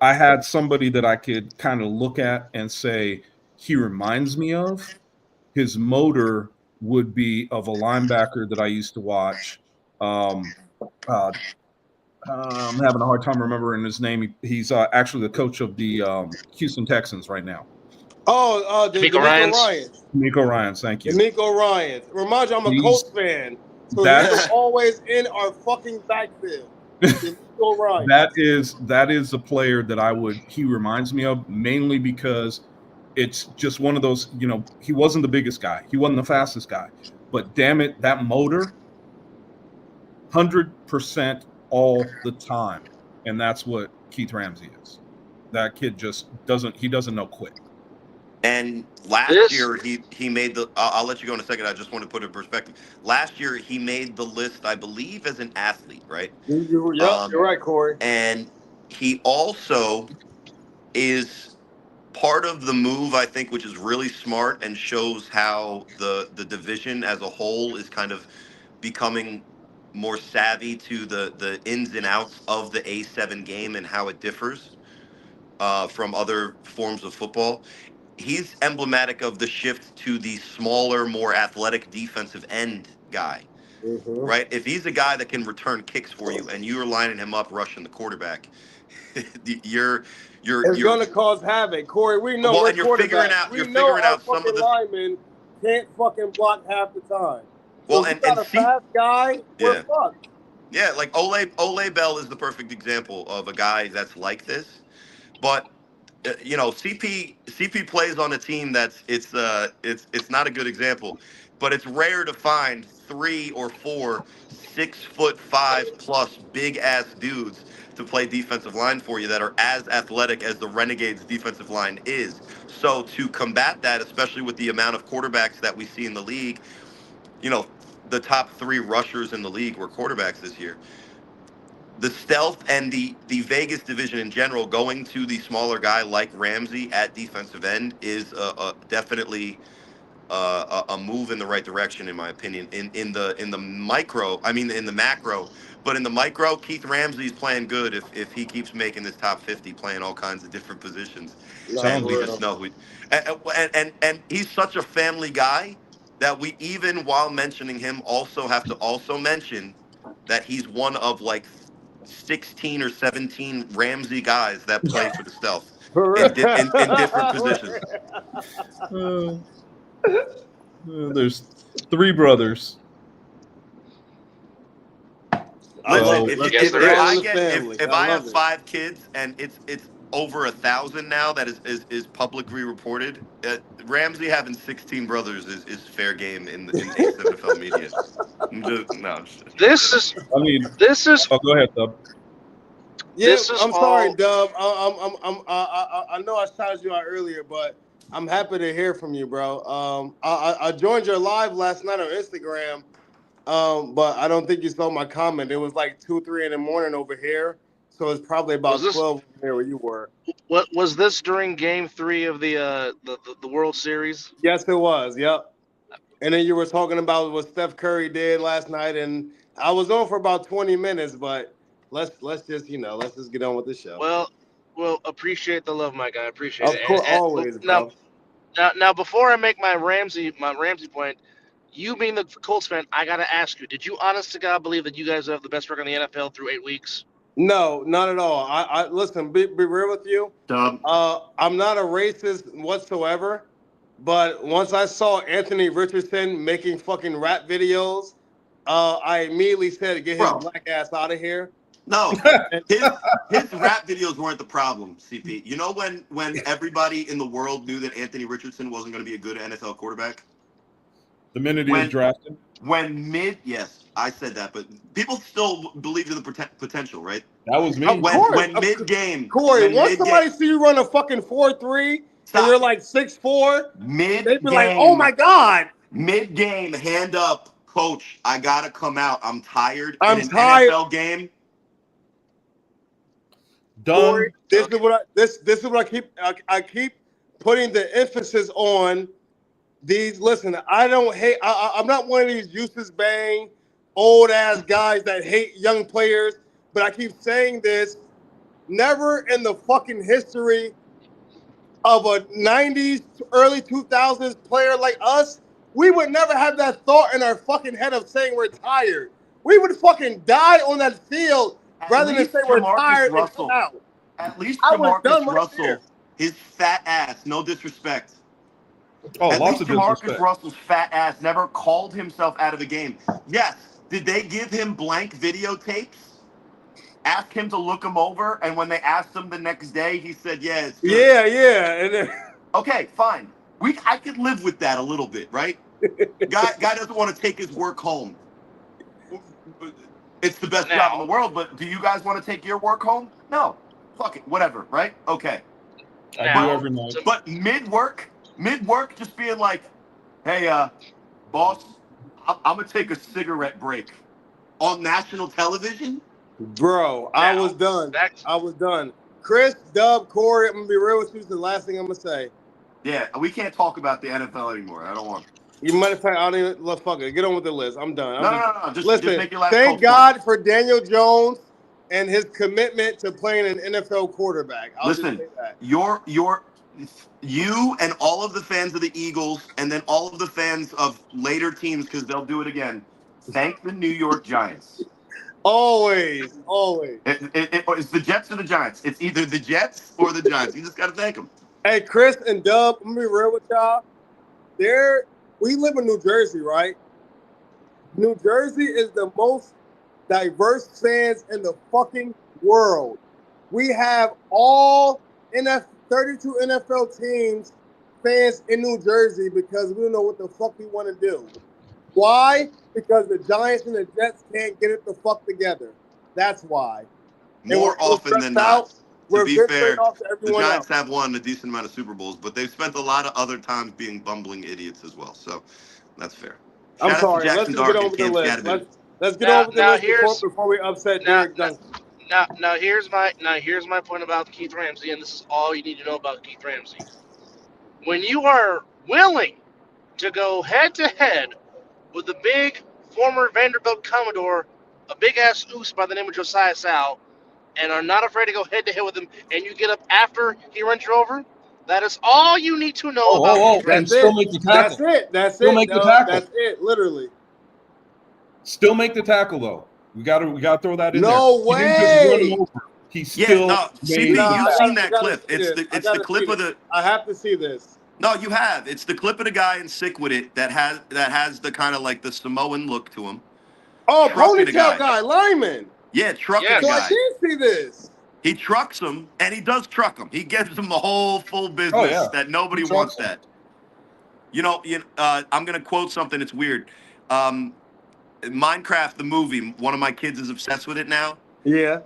I had somebody that I could kind of look at and say he reminds me of, his motor would be of a linebacker that I used to watch. I'm having a hard time remembering his name. He's actually the coach of the Houston Texans right now. DeMeco Ryans. DeMeco Ryans, thank you. DeMeco Ryans. Remind you, I'm a Colts fan. So he's always in our fucking backfield. DeMeco Ryans. That is a player that he reminds me of, mainly because it's just one of those, he wasn't the biggest guy. He wasn't the fastest guy. But damn it, that motor, 100% all the time. And that's what Keith Ramsey is. That kid just doesn't know quit. And last year, he made the. I'll let you go in a second. I just want to put it in perspective. Last year, he made the list, I believe, as an athlete, right? You're right, Corey. And he also is part of the move, I think, which is really smart and shows how the division as a whole is kind of becoming more savvy to the ins and outs of the A7 game and how it differs from other forms of football. He's emblematic of the shift to the smaller, more athletic defensive end guy, right? If he's a guy that can return kicks for you and you're lining him up rushing the quarterback, you're going to cause havoc, Corey. We know we're you're figuring out some of the linemen can't fucking block half the time. Well, so and a fast guy, we're fucked. Yeah, like Ole Bell is the perfect example of a guy that's like this, but. CP plays on a team that's it's not a good example, but it's rare to find 3 or 4 6'5" big ass dudes to play defensive line for you that are as athletic as the Renegades defensive line is. So to combat that, especially with the amount of quarterbacks that we see in the league, the top 3 rushers in the league were quarterbacks this year. The stealth and the Vegas division in general, going to the smaller guy like Ramsey at defensive end is definitely a move in the right direction, in my opinion. In the micro, I mean in the macro, but in the micro, Keith Ramsey's playing good if he keeps making this top 50, playing all kinds of different positions. And we just know and he's such a family guy that we, even while mentioning him, also have to also mention that he's one of like 16 or 17 Ramsey guys that play for the stealth in different positions. There's 3 brothers. If I have 5 kids and it's over 1,000 now that is publicly reported, Ramsey having 16 brothers is fair game in the A7FL media. This is. Oh, go ahead, Dub. Yeah, I'm sorry, Dub. I know I shouted you out earlier, but I'm happy to hear from you, bro. I joined your live last night on Instagram, but I don't think you saw my comment. It was like 2-3 in the morning over here, so it's probably about 12 there where you were. What was this during Game 3 of the World Series? Yes, it was. Yep. And then you were talking about what Steph Curry did last night, and I was on for about 20 minutes, but let's just get on with the show. Well, appreciate the love, my guy. Appreciate it. Of course, always. Now, before I make my Ramsey point, you being the Colts fan, I gotta ask you: did you, honest to God, believe that you guys have the best record in the NFL through 8 weeks? No, not at all. I listen. Be real with you. I'm not a racist whatsoever, but once I saw Anthony Richardson making fucking rap videos, I immediately said, "Get his black ass out of here." No, his rap videos weren't the problem, CP. You know when everybody in the world knew that Anthony Richardson wasn't going to be a good NFL quarterback? The minute he was drafted? Yes, I said that, but people still believed in the potential, right? That was me. When mid-game. Corey, once somebody see you run a fucking 4.3 and you're like 6'4", they'd be like, oh my God. Mid-game, hand up, coach, I got to come out. I'm tired. I'm tired. NFL game. Done. Corey, this is what I keep putting the emphasis on. Listen, I don't hate. I'm not one of these useless bang, old ass guys that hate young players. But I keep saying this: never in the fucking history of a '90s, early 2000s player like us, we would never have that thought in our fucking head of saying we're tired. We would fucking die on that field rather than say we're tired and come out. At least I was done Jamarcus right Russell, there. his fat ass, no disrespect. Oh, At lots least of Jamarcus disrespect. Russell's fat ass never called himself out of a game. Yes, did they give him blank videotapes? Ask him to look him over, and when they asked him the next day, he said, "Yeah, it's good." Yeah. And then, Okay, fine. I could live with that a little bit, right? Guy doesn't want to take his work home. It's the best job in the world, but do you guys want to take your work home? No. Fuck it, whatever, right? Okay. I do every night. But mid work, just being like, "Hey, boss, I'm gonna take a cigarette break on national television." bro, I was done. I was done. Chris, Dub, Corey, I'm gonna be real with you. This is the last thing I'm gonna say. Yeah, we can't talk about the NFL anymore. I don't want. You might have fact, I don't even look. Fuck it. Get on with the list. I'm done. No. Just listen. make your last Thank coach God for Daniel Jones and his commitment to playing an NFL quarterback. I'll Listen, just say that. you and all of the fans of the Eagles, and then all of the fans of later teams, because they'll do it again. Thank the New York Giants. Always. It's the Jets or the Giants. It's either the Jets or the Giants. You just got to thank them. Hey, Chris and Dub, I'm gonna be real with y'all. We live in New Jersey, right? New Jersey is the most diverse fans in the fucking world. We have all 32 NFL teams fans in New Jersey because we don't know what the fuck we want to do. Why? Because the Giants and the Jets can't get it the fuck together. That's why. More often than not. To be fair, the Giants else. have won a decent amount of Super Bowls, but they've spent a lot of other times being bumbling idiots as well. So that's fair. I'm sorry. Let's just get over the list. Let's get over the list before we upset Derek Duncan. Now here's my point about Keith Ramsey, and this is all you need to know about Keith Ramsey. When you are willing to go head to head with the big former Vanderbilt Commodore, a big ass oos by the name of Josiah Sal, and are not afraid to go head to head with him, and you get up after he runs you over, that is all you need to know about Keith Ramsey. Still make the tackle. That's still it. Make the tackle. That's it. Literally. Still make the tackle though. We got to throw that in there. No way. He didn't just run him over. He still made. You've seen that clip. It's the clip of the. I have to see this. No, you have. It's the clip of the guy in Sick With It that has the kind of like the Samoan look to him. Oh, ponytail guy, lineman. Yeah, trucking a So guy. I did see this. He trucks him, and he does truck him. He gives him the whole full business that nobody wants that. I'm gonna quote something. It's weird. Minecraft, the movie. One of my kids is obsessed with it now. Yeah.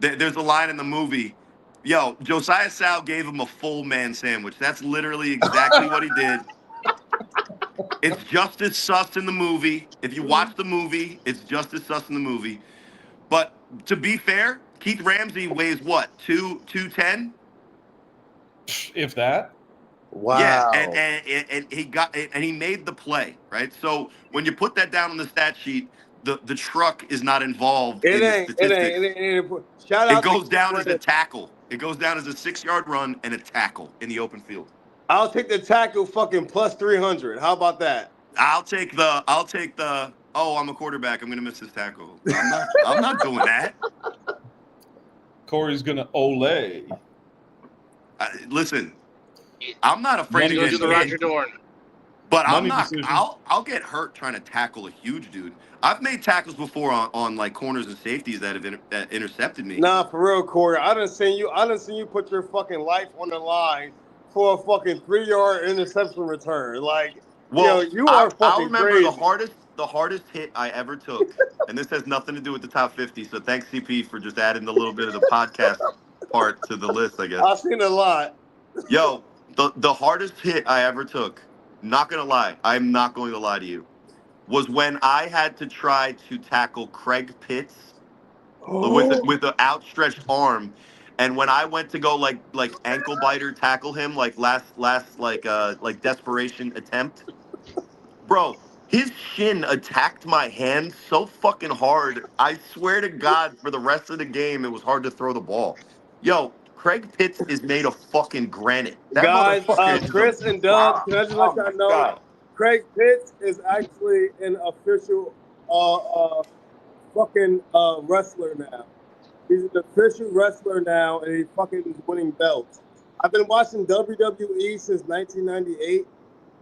There's a line in the movie. Yo, Josiah Sal gave him a full man sandwich. That's literally exactly what he did. It's just as sus in the movie. If you watch the movie, it's just as sus in the movie. But to be fair, Keith Ramsey weighs what? 210? If that. Wow. Yeah, and he made the play, right? So when you put that down on the stat sheet, the truck is not involved in the statistics. It ain't. Shout out. It goes down as a tackle. It goes down as a 6-yard run and a tackle in the open field. I'll take the tackle fucking plus 300. How about that? I'll take the oh, I'm a quarterback, I'm gonna miss this tackle. I'm not doing that. Corey's gonna ole. Listen, I'm not afraid to do the Roger Dorn. But I'll get hurt trying to tackle a huge dude. I've made tackles before on like corners and safeties that have intercepted me. Nah, for real, Corey. I done seen you put your fucking life on the line for a fucking 3-yard interception return. Like, you are fucking crazy. The hardest hit I ever took, and this has nothing to do with the top 50. So thanks, CP, for just adding a little bit of the podcast part to the list. I guess I've seen a lot. Yo, the hardest hit I ever took. Not gonna lie, I'm not going to lie to you, was when I had to try to tackle Craig Pitts with an outstretched arm, And when I went to go like ankle biter tackle him like last like desperation attempt, bro, his shin attacked my hand so fucking hard. I swear to God, for the rest of the game, it was hard to throw the ball. Yo, Craig Pitts is made of fucking granite. That Guys, motherfucker is Chris a and Dubs, wow. can I just let Oh y'all my know? God. Craig Pitts is actually an official fucking wrestler now. He's an official wrestler now, and he fucking is winning belts. I've been watching WWE since 1998.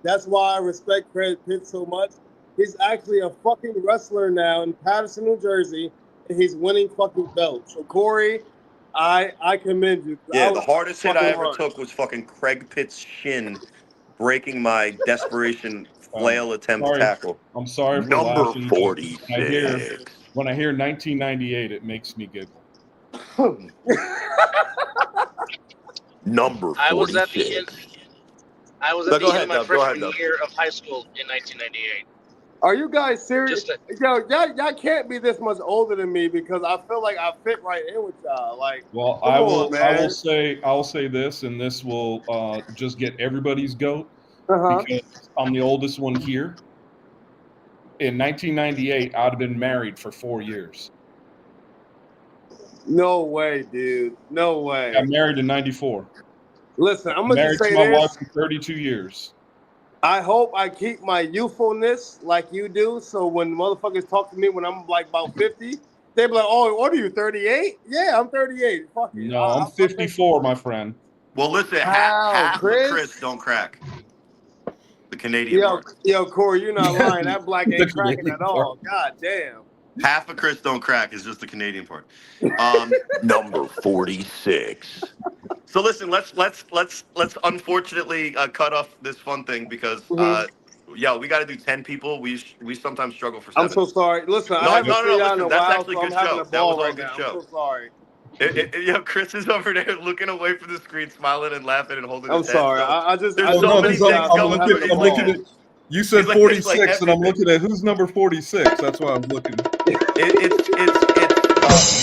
That's why I respect Craig Pitts so much. He's actually a fucking wrestler now in Patterson, New Jersey, and he's winning fucking belts. So Corey, I commend you. Yeah, the hardest hit I ever run. took was fucking Craig Pitt's shin breaking my desperation flail attempt Sorry, tackle. I'm sorry for Number laughing. But 46. when I hear 1998, it makes me giggle. Number 46. I was at the end of my freshman year of high school in 1998. Are you guys serious? Just Yo, y'all can't be this much older than me because I feel like I fit right in with y'all. Like, Well, come on, man. I will say this, and this will just get everybody's goat Uh-huh. because I'm the oldest one here. In 1998, I'd have been married for 4 years. No way, dude. No way. Got married in 94. Listen, I'm gonna Married just say to my this. wife for 32 years. I hope I keep my youthfulness like you do. So when motherfuckers talk to me when I'm like about 50, they be like, "Oh, what are you, 38?" Yeah, I'm 38. Fuck it. No, I'm 54, my friend. Well, listen, Wow, half of Chris? Chris don't crack. The Canadian part. Yo, Corey, you're not lying. That black The ain't cracking Canadian at all. God damn. Half of Chris don't crack is just the Canadian part. Number 46. So listen, let's unfortunately cut off this fun thing because we got to do 10 people. We sometimes struggle for 7. I'm so sorry. Listen, I No, haven't seen y'all in listen, a that's while, actually so a I'm good having show. a That was ball all a right good now. show. I'm so sorry. Chris is over there looking away from the screen, smiling and laughing and holding I'm his head. sorry. So I there's just so many missed things y'all, so going I'm through. having a I'm looking ball. at. You said He's like- 46, it's like and I'm looking at who's number 46. That's why I'm looking. It's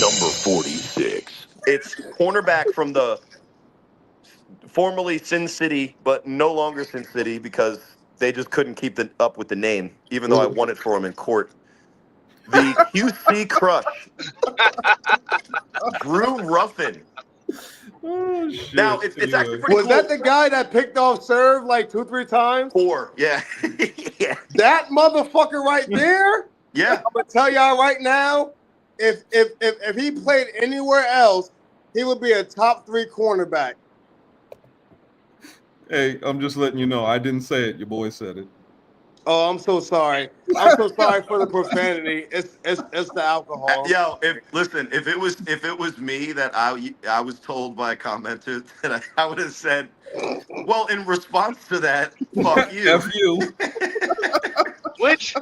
number 46. It's cornerback from the formerly Sin City, but no longer Sin City because they just couldn't keep up with the name, even though I won it for him in court. The QC Crush, Drew Ruffin. Oh shit! Now it's actually pretty Was cool. that the guy that picked off serve like 2-3 times? 4, yeah, yeah, That motherfucker right there? yeah. I'm gonna tell y'all right now, if he played anywhere else, he would be a top 3 cornerback. Hey, I'm just letting you know. I didn't say it. Your boy said it. Oh, I'm so sorry. I'm so sorry for the profanity. It's the alcohol. Yo, if it was me that I was told by a commenter that I would have said, well, in response to that, fuck you. F you. which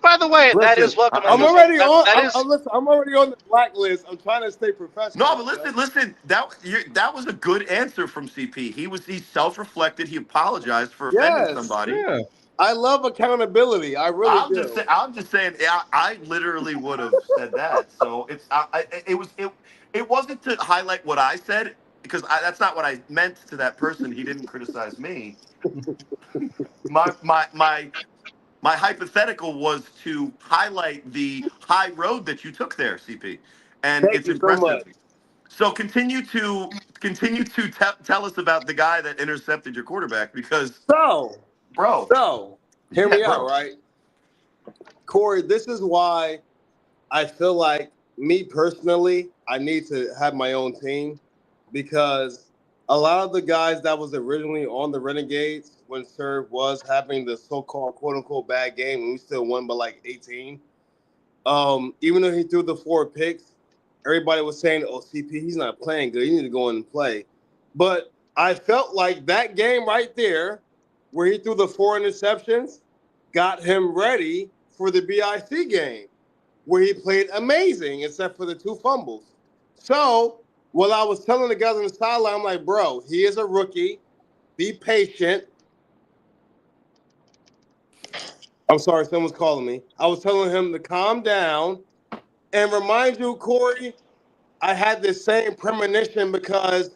by the way, that is welcome. I'm already on. That is I'm already on the blacklist. I'm trying to stay professional. No, but listen. That was a good answer from CP. He's self-reflected. He apologized for offending somebody. Yeah. I love accountability. I really do. I'm just saying. I literally would have said that. So it wasn't to highlight what I said because that's not what I meant to that person. He didn't criticize me. My hypothetical was to highlight the high road that you took there, CP, and Thank it's you so impressive. much. So continue to tell us about the guy that intercepted your quarterback because, So, hear me bro. out, right? Corey, this is why I feel like me personally, I need to have my own team because a lot of the guys that was originally on the Renegades when Serve was having the so-called quote-unquote bad game, and we still won by like 18. Even though he threw the 4 picks, everybody was saying, "Oh, CP, he's not playing good. You need to go in and play." But I felt like that game right there, where he threw the 4 interceptions, got him ready for the BIC game, where he played amazing, except for the 2 fumbles. So, while I was telling the guys on the sideline, I'm like, bro, he is a rookie. Be patient. I'm sorry, someone's calling me. I was telling him to calm down and remind you, Corey, I had the same premonition because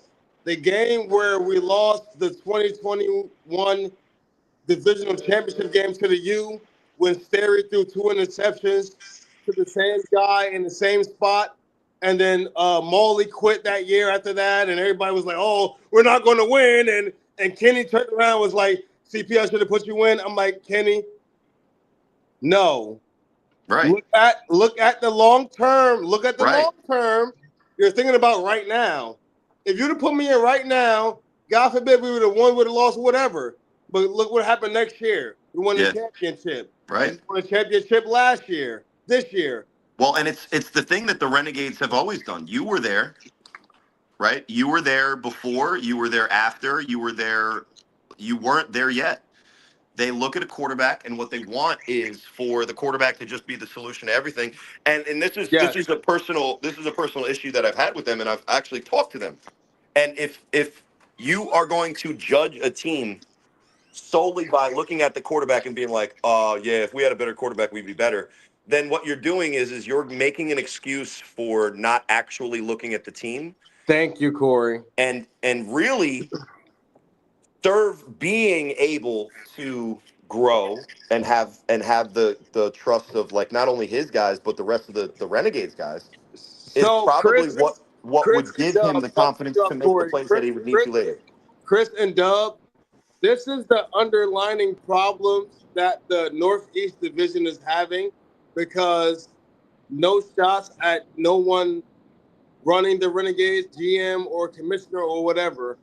the game where we lost the 2021 divisional championship game to the U, when Sterry threw 2 interceptions to the same guy in the same spot, and then Molly quit that year after that, and everybody was like, "Oh, we're not going to win," and Kenny turned around and was like, "CP, I should have put you in." I'm like, Kenny, no. Right. Look at the long term. Look at the Right. long term. You're thinking about right now. If you'd have put me in right now, God forbid we would have won, would have lost, whatever. But look what happened next year. We won the championship. Right. We won the championship last year. This year. Well, and it's the thing that the Renegades have always done. You were there, right? You were there before. You were there after. You were there. You weren't there yet. They look at a quarterback, and what they want is for the quarterback to just be the solution to everything. And this is a personal issue that I've had with them, and I've actually talked to them. And if you are going to judge a team solely by looking at the quarterback and being like, yeah, if we had a better quarterback, we'd be better, then what you're doing is you're making an excuse for not actually looking at the team. Thank you, Corey. And really serve being able to grow and have the trust of, like, not only his guys but the rest of the Renegades guys is probably what would give him the confidence to make the plays that he would need to later. Chris and Dub, this is the underlining problems that the Northeast Division is having, because no shots at no one running the Renegades, GM or commissioner or whatever,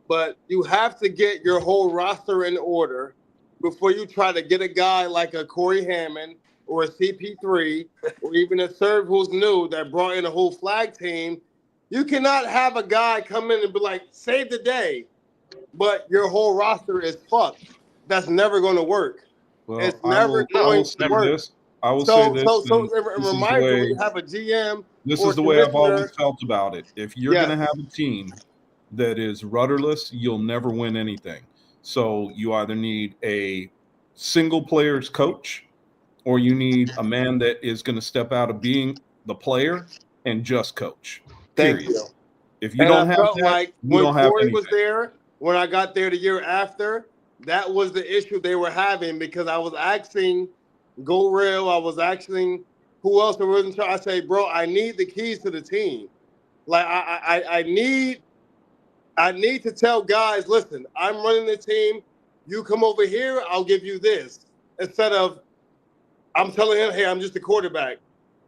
but you have to get your whole roster in order before you try to get a guy like a Corey Hammond or a CP3 or even a Serve who's new that brought in a whole flag team. You cannot have a guy come in and be like, save the day, but your whole roster is fucked. That's never going to work. Well, it's never going to work. I will say this. So a reminder, when you have a GM. This is the way I've always felt about it. If you're going to have a team that is rudderless, you'll never win anything. So you either need a single player's coach, or you need a man that is going to step out of being the player and just coach. Period. Thank you. If you don't have that, like you don't have Corey anything. was there, when I got there the year after, that was the issue they were having, because I was asking Go Rail, I was asking who else was in charge. I say, bro, I need the keys to the team. Like I need to tell guys, listen, I'm running the team. You come over here, I'll give you this. Instead of I'm telling him, hey, I'm just a quarterback.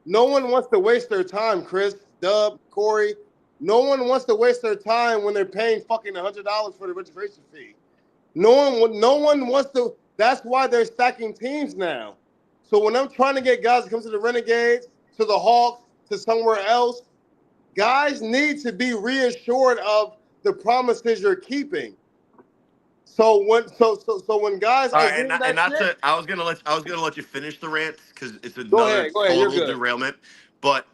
No one wants to waste their time, Chris, Dub, Corey. No one wants to waste their time when they're paying fucking $100 for the registration fee. No one wants to. That's why they're stacking teams now. So when I'm trying to get guys to come to the Renegades, to the Hawks, to somewhere else, guys need to be reassured of the promises you're keeping. So when guys all right, I was gonna let you finish the rant, because it's another total derailment. But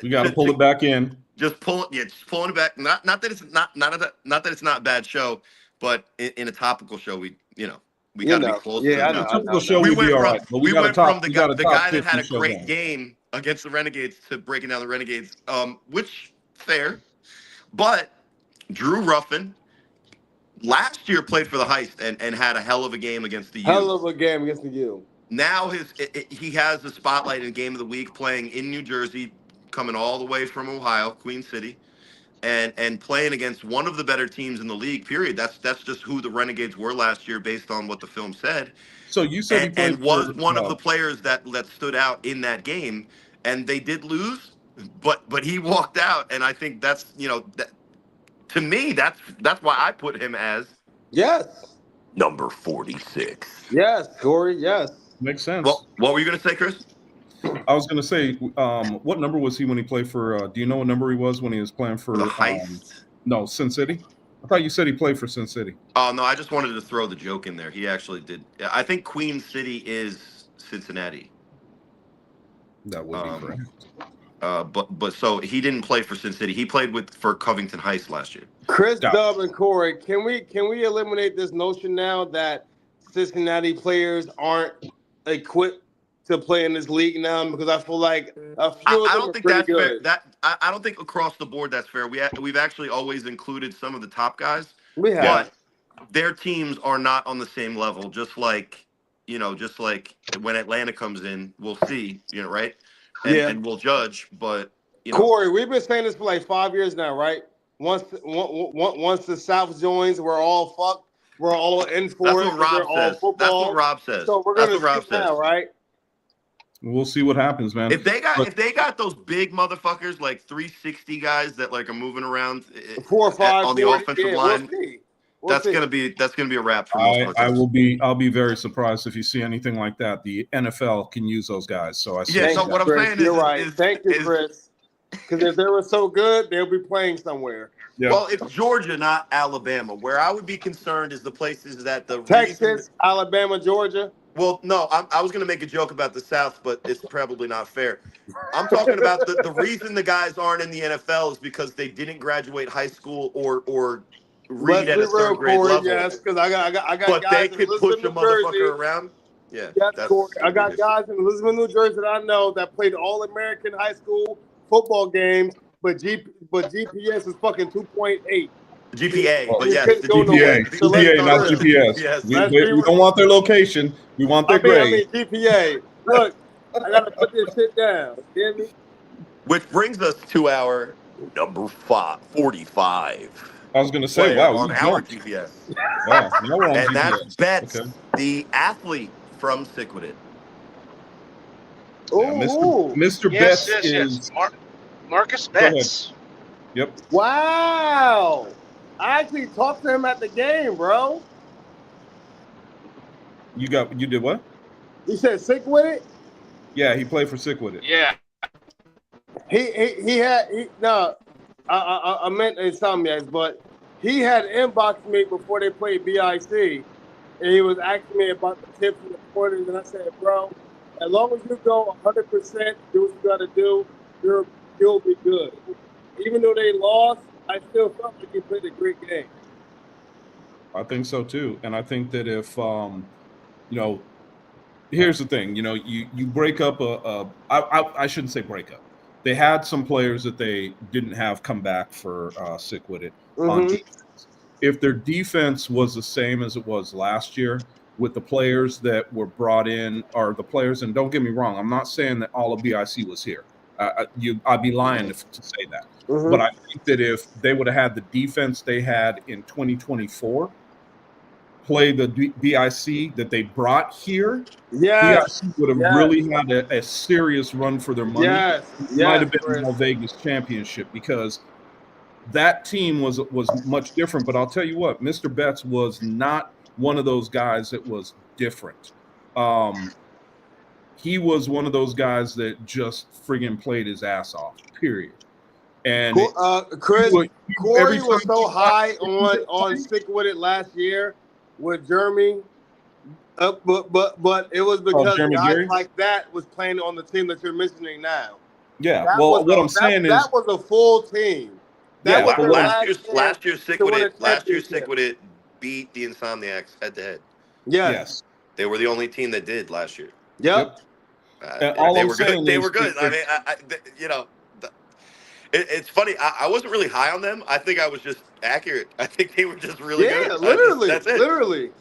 we got to pull it back in. Just pulling it back. Not that it's not a bad show, but in a topical show, we got to be close. Yeah, to a topical show we went from the guy that had a great game against the Renegades to breaking down the Renegades, which fair, but Drew Ruffin last year played for the Heist and had a hell of a game against the U. Hell of a game against the U. Now he has the spotlight in Game of the Week, playing in New Jersey, coming all the way from Ohio, Queen City, and playing against one of the better teams in the league, period. That's just who the Renegades were last year based on what the film said. So you said and was one of the players that stood out in that game, and they did lose, but he walked out, and I think that's, to me, that's why I put him as number 46. Yes, Corey, yes. Makes sense. Well, what were you going to say, Chris? I was going to say, what number was he when he played for? Do you know what number he was when he was playing for the Heist? No, Sin City. I thought you said he played for Sin City. Oh no, I just wanted to throw the joke in there. He actually did. I think Queen City is Cincinnati. That would be correct. But so he didn't play for Sin City. He played for Covington Heist last year. Chris, Dub, and Corey, can we eliminate this notion now that Cincinnati players aren't equipped to play in this league now because I feel like a few I of them don't are think pretty that's fair. good. I don't think across the board that's fair. We've actually always included some of the top guys, We have. but their teams are not on the same level. Just like when Atlanta comes in, we'll see, right? And we'll judge. But Corey, we've been saying this for like 5 years now, right? Once the South joins, we're all fucked. We're all in for that's it. what Rob We're all says. football. That's what Rob says. So we're That's gonna what Rob see says. now, right? We'll see what happens, man. If they got those big motherfuckers like 360 guys that like are moving around 4 or 5 on the 40, offensive line, we'll see. that's gonna be a wrap for most of our teams. I'll be very surprised if you see anything like that. The NFL can use those guys. So I Yeah, so what I'm saying is, you're right. Thank you, Chris. Because if they were so good, they'll be playing somewhere. Yeah. Well, it's Georgia, not Alabama. Where I would be concerned is the places that the Texas, Alabama, Georgia. Well, no, I was going to make a joke about the South, but it's probably not fair. I'm talking about the reason the guys aren't in the NFL is because they didn't graduate high school or read at a third grade level. Yes, because I got but guys they could push a motherfucker around. Yeah, yes, Corey. I got guys in Elizabeth, New Jersey that I know that played All-American high school football games, but GPS is fucking 2.8. GPA, but yes, the GPA, not GPS. Yes. We don't want their location. We want their grade. GPA. Look, I gotta put this shit down. You hear me? Which brings us to our number 45. I was gonna say, wow, on our GPS. Wow, now we're on and GPS. That's Betts, the athlete from Siquidit. Yeah, Mr. Betts is Marcus Betts. Yep. Wow. I actually talked to him at the game, bro. You did what? You said Siquidit? Yeah, he played for Siquidit. Yeah. I meant Insomniacs, but he had inboxed me before they played BIC, and he was asking me about the tips and the pointers, and I said, bro, as long as you go 100%, do what you got to do, you'll be good. Even though they lost, I still felt like he played a great game. I think so too, and I think that if here's the thing, you break up I shouldn't say break up. They had some players that they didn't have come back for Siquidit on defense. If their defense was the same as it was last year with the players that were brought in, or the players, and don't get me wrong, I'm not saying that all of BIC was here. I'd be lying to say that. But I think that if they would have had the defense they had in 2024, play the BIC that they brought here, BIC would have really had a serious run for their money. It might have been a Vegas championship, because that team was much different. But I'll tell you what, Mr. Betts was not one of those guys that was different. He was one of those guys that just friggin' played his ass off, period. And Chris, Corey was so high on Siquidit last year with Jeremy, but it was because guys like that was playing on the team that you're mentioning now. Yeah, I'm saying is that was a full team. Last year's Siquidit beat the Insomniacs head to head. Yes, they were the only team that did last year. Yep. They were good. They were good. I mean, it's funny. I wasn't really high on them. I think I was just accurate. I think they were just really good. Yeah, literally. That's it. Literally.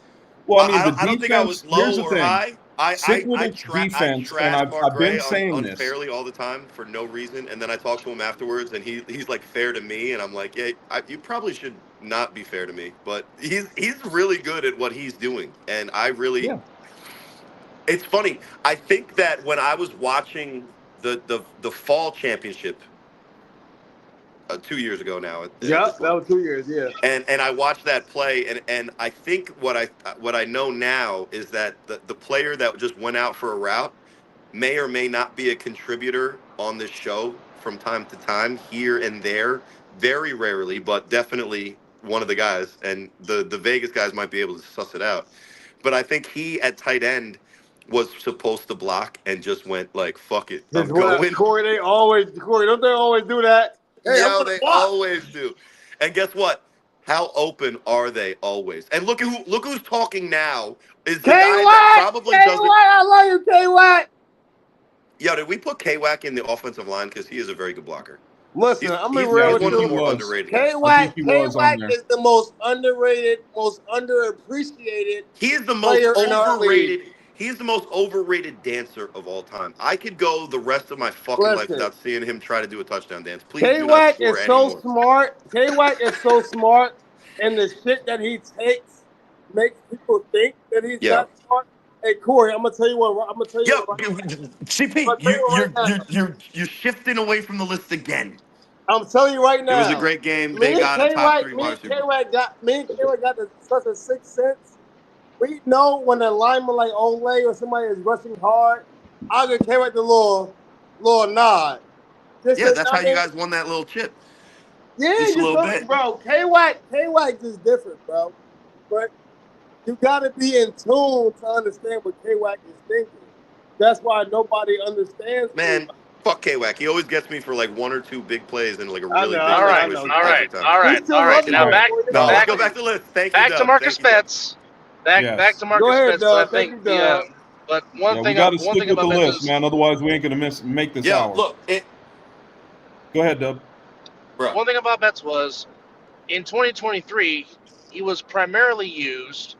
Well, I mean, I don't think I was low or high. I defense, and I've been saying this unfairly all the time for no reason, and then I talked to him afterwards, and he's like fair to me, and I'm like, yeah, you probably should not be fair to me, but he's really good at what he's doing, and I really. Yeah. It's funny. I think that when I was watching the fall championship 2 years ago now. Yeah, that was 2 years. Yeah. And I watched that play, and I think what I know now is that the player that just went out for a route may or may not be a contributor on this show from time to time, here and there, very rarely, but definitely one of the guys. And the Vegas guys might be able to suss it out. But I think he at tight end was supposed to block and just went like, fuck it, I'm going. Corey, don't they always do that? Hey, they always do. And guess what? How open are they always? And look who's talking now is the guy that probably doesn't. I love you, K. Watt. did we put K-Wack in the offensive line? Because he is a very good blocker. Listen, I'm gonna be He's real I with one of the think you. he more was. underrated guys. I think he was on K-Wack there. is the most underrated, most underappreciated He is the most player in our league. overrated. He's the most overrated dancer of all time. I could go the rest of my fucking life Listen, without seeing him try to do a touchdown dance. Please do not K-Wack score is so anymore. smart. K-Wack is so smart, and the shit that he takes makes people think that he's Yeah. not smart. Hey, Corey, I'm gonna tell you what. I'm gonna tell you Yo, what right now. I'm CP, gonna tell you what right now. you're shifting away from the list again. I'm telling you right It was a now. great game. They got a top 3 wide receiver. Me and K-Wack got such a sixth sense. We know when a lineman like Olay or somebody is rushing hard, I'll give K-Wack the little nod. Just Yeah, to, that's how you guys won that little chip. yeah, Just a you little feel me, bit. bro? K-Wack is different, bro. But you gotta be in tune to understand what K-Wack is thinking. That's why nobody understands Man, K-Wack. fuck K-Wack. He always gets me for like 1 or 2 big plays and like a I really know, big All right, situation all every right, time. all We right, still all right. love you, Now All right. back, Corey. No, let's back, go back to the list. Thank you, back to Dub. Marcus Thank you, Dub. Betts. Back Yes. to Go Marcus ahead, Betts. But I Doug. Thank think you, Doug. but Yeah, we got to stick with the Betts list, is man. Otherwise, we ain't gonna make this Yo, hour. look, Go ahead, Dub. bro. one thing about Betts was in 2023 he was primarily used.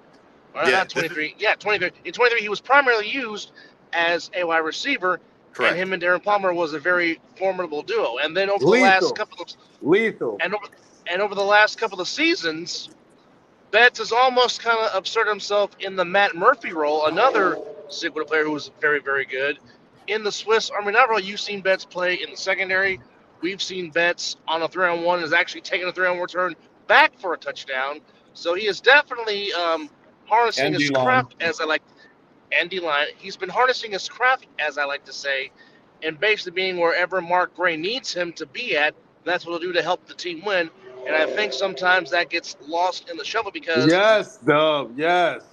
Or Yeah, not 23. Yeah, 23. In 23 he was primarily used as a wide receiver, and correct. him and Darren Palmer was a very formidable duo. And then over the last Lethal. couple of Lethal. and over the last couple of seasons, Betts has almost kind of absurd himself in the Matt Murphy role, another Sigma player who was very, very good. In the Swiss Army knife role, you've seen Betts play in the secondary. We've seen Betts on a 3-on-1 is actually taking a 3-on-1 return back for a touchdown. So he is definitely harnessing And his D-line. craft, as I like, and D-line. He's been harnessing his craft, as I like to say, and basically being wherever Mark Gray needs him to be at. That's what he'll do to help the team win. And I think sometimes that gets lost in the shuffle because Yes, Dub. Yes.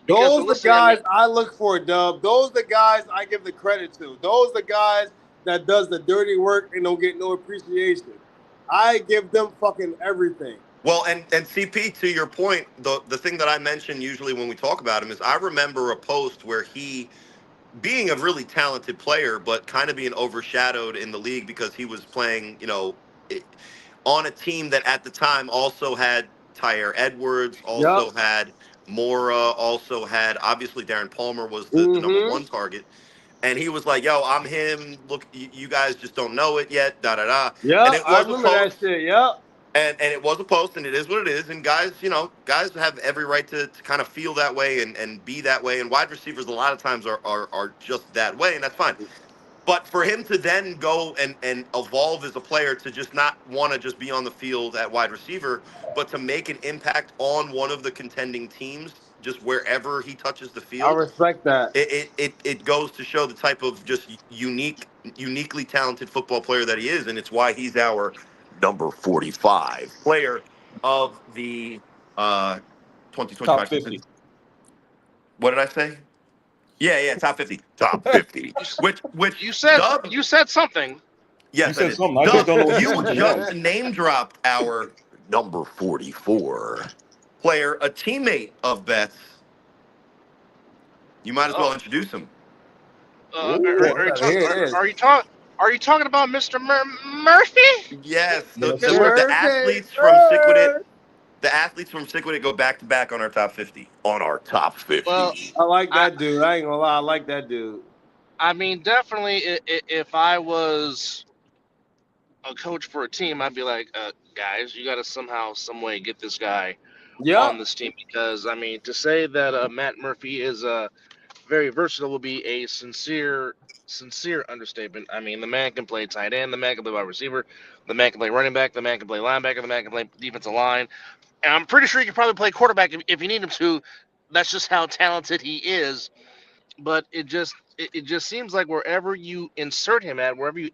because Those but are the listen, I guys mean, I look for, Dub. Those are the guys I give the credit to. Those are the guys that does the dirty work and don't get no appreciation. I give them fucking everything. Well, and CP, to your point, the thing that I mention usually when we talk about him is I remember a post where he, being a really talented player, but kind of being overshadowed in the league because he was playing, on a team that at the time also had Tyre Edwards, Yep. also had Mora, also had obviously Darren Palmer was the number Mm-hmm. one target. And he was like, yo, I'm him. Look, you guys just don't know it yet, da da da. And Yep. it I was a remember that post. shit. Yep. And it was a post, and it is what it is. And guys, guys have every right to kind of feel that way and be that way. And wide receivers a lot of times are just that way, and that's fine. But for him to then go and evolve as a player to just not want to just be on the field at wide receiver, but to make an impact on one of the contending teams, just wherever he touches the I field, respect that. it goes to show the type of just uniquely talented football player that he is, and it's why he's our number 45 player of the Top 2025 season. 50. What did I say? Yeah, top 50. Top 50. Which you said Dub, you said something. You yes, I said did. something. I just don't know Dub, what you you said. just name dropped our number 44 player, a teammate of Betts. You might as well Oh, introduce him. Ooh, I gotta hear this. are you talking about Mr. Murphy? Yes, Yes, Mr. sir. the Murphy, athletes from Siquidit, sir. the athletes from Siquidit go back to back on our top 50. On our top 50. Well, I like I that dude. I ain't gonna lie. I like that dude. I mean definitely if I was a coach for a team, I'd be like, guys, you got to somehow, some way, get this guy Yep. on this team because I mean to say that Matt Murphy is very versatile will be a sincere understatement. I mean, the man can play tight end, the man can play wide receiver, the man can play running back, the man can play linebacker, the man can play defensive line, and I'm pretty sure he can probably play quarterback if you need him to. That's just how talented he is. But it just seems like wherever you insert him at, wherever you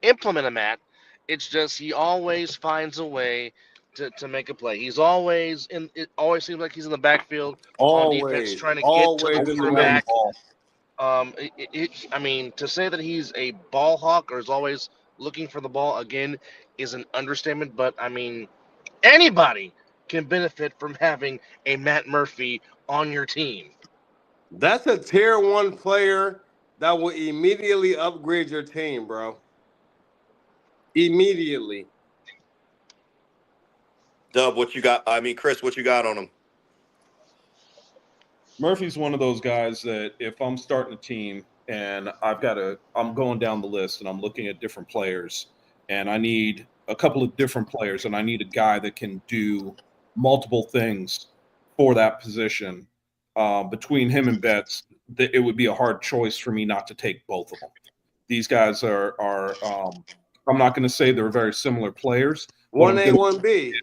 implement him at, it's just he always finds a way to make a play. He's always in. It always seems like he's in the backfield on defense Always. trying to get to the Always in Always the around the mix. quarterback. ball. I mean, to say that he's a ball hawk or is always looking for the ball again is an understatement. But I mean, anybody can benefit from having a Matt Murphy on your team. That's a tier one player that will immediately upgrade your team, bro. Immediately. Dub, what you got? I mean, Chris, what you got on him? Murphy's one of those guys that if I'm starting a team and I'm going down the list and I'm looking at different players and I need a couple of different players and I need a guy that can do multiple things for that position. Between him and Betts, it would be a hard choice for me not to take both of them. These guys are I'm not going to say they're very similar players. 1A, 1B.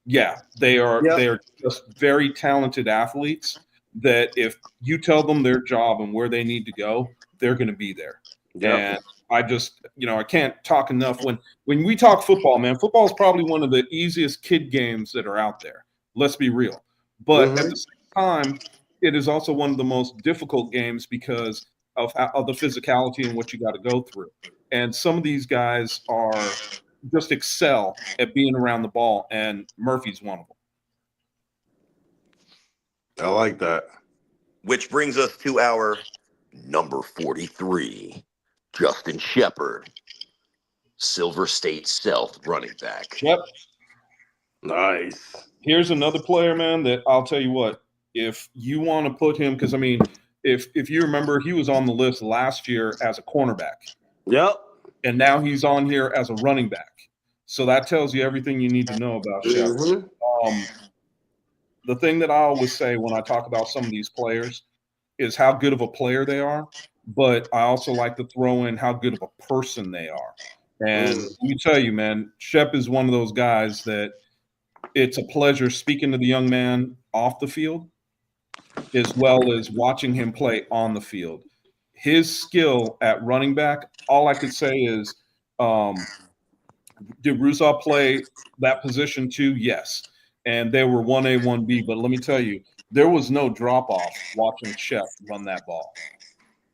Yeah, they are. Yep. They are just very talented athletes that if you tell them their job and where they need to go, they're going to be there. Yep. And I just, I can't talk enough. When we talk football, man, football is probably one of the easiest kid games that are out there. Let's be real. But at the same time, it is also one of the most difficult games because of the physicality and what you got to go through. And some of these guys are just excel at being around the ball, and Murphy's one of them. I like that. Which brings us to our number 43, Justin Shepard, Silver State South running back. Yep. Nice. Here's another player, man, that I'll tell you what, if you want to put him, because, I mean, if you remember, he was on the list last year as a cornerback. Yep. And now he's on here as a running back. So that tells you everything you need to know about Shepard. The thing that I always say when I talk about some of these players is how good of a player they are, but I also like to throw in how good of a person they are. And let me tell you, man, Shep is one of those guys that it's a pleasure speaking to the young man off the field as well as watching him play on the field. His skill at running back, all I could say is, did Rusaw play that position too? Yes. And they were 1A, 1B. But let me tell you, there was no drop-off watching Shep run that ball.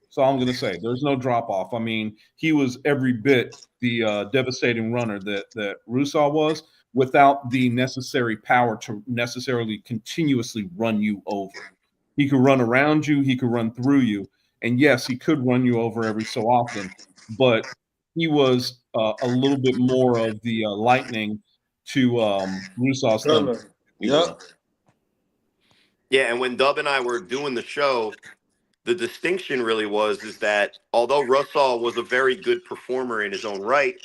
So I'm going to say there's no drop-off. I mean, he was every bit the devastating runner that Rusaw was without the necessary power to necessarily continuously run you over. He could run around you. He could run through you. And, yes, he could run you over every so often. But he was a little bit more of the lightning to Rusaw's thunder. Yep. Yeah, and when Dub and I were doing the show, the distinction really is that although Russell was a very good performer in his own right,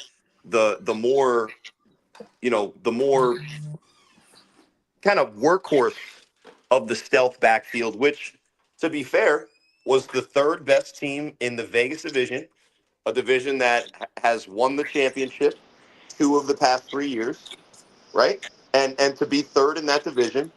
the more kind of workhorse of the stealth backfield, which, to be fair, was the third best team in the Vegas division, a division that has won the championship 2 of the past 3 years, right? And to be third in that division,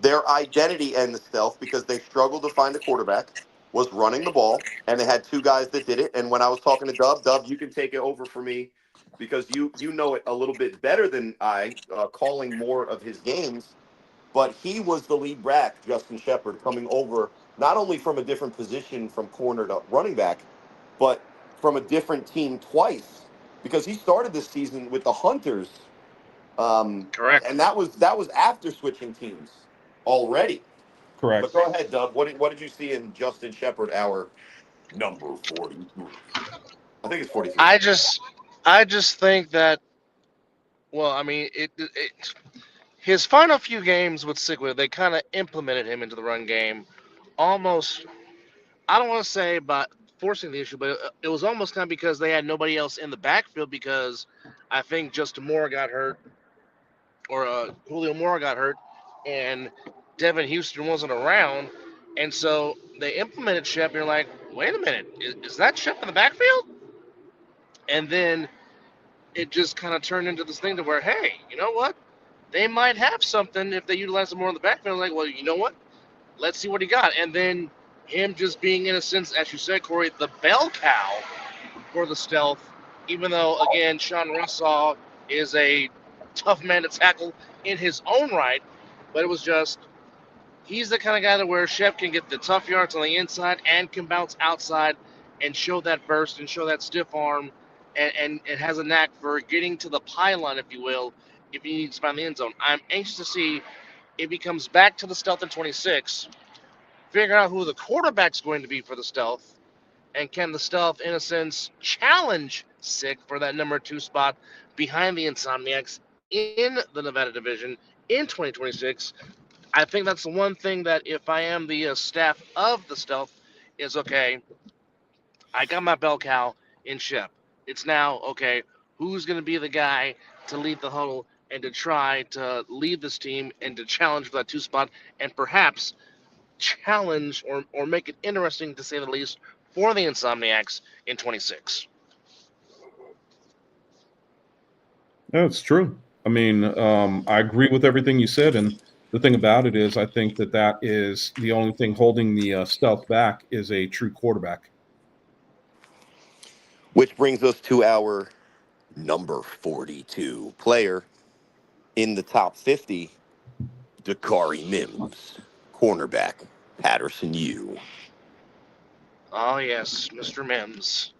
their identity and the stealth, because they struggled to find a quarterback, was running the ball, and they had 2 guys that did it. And when I was talking to Dub, you can take it over for me because you know it a little bit better than I, calling more of his games. But he was the lead back, Justin Shepard, coming over not only from a different position from corner to running back, but from a different team twice, because he started this season with the Hunters. Correct. And that was after switching teams already. Correct. But go ahead, Dub. What did you see in Justin Shepard, our number 43? I think it's 43. I just think that, well, I mean, his final few games with Sigwood, they kind of implemented him into the run game, almost. I don't want to say by forcing the issue, but it was almost kind of because they had nobody else in the backfield because I think Justin Moore got hurt, or Julio Moore got hurt, and Devin Houston wasn't around, and so they implemented Shep. And you're like, wait a minute, is that Shep in the backfield? And then it just kind of turned into this thing to where, hey, you know what? They might have something if they utilize him more in the backfield. Like, well, you know what? Let's see what he got. And then him just being, in a sense, as you said, Corey, the bell cow for the stealth, even though, again, Sean Russell is a tough man to tackle in his own right. But it was just, he's the kind of guy that where Shep can get the tough yards on the inside and can bounce outside and show that burst and show that stiff arm. And it has a knack for getting to the pylon, if you will, if he needs to find the end zone. I'm anxious to see if he comes back to the stealth in 26, figure out who the quarterback's going to be for the stealth, And can the Stealth Innocents challenge Sick for that number 2 spot behind the Insomniacs in the Nevada division in 2026? I think that's the one thing that if I am the staff of the Stealth is, okay, I got my bell cow in Shep. It's now, okay, who's going to be the guy to lead the huddle and to try to lead this team and to challenge for that 2 spot and perhaps challenge or make it interesting, to say the least, for the Insomniacs in 26. That's true. I mean, I agree with everything you said, and the thing about it is, I think that is the only thing holding the Stealth back is a true quarterback. Which brings us to our number 42 player in the top 50, Dakari Mims, cornerback, Patterson U. Oh, yes, Mr. Mims.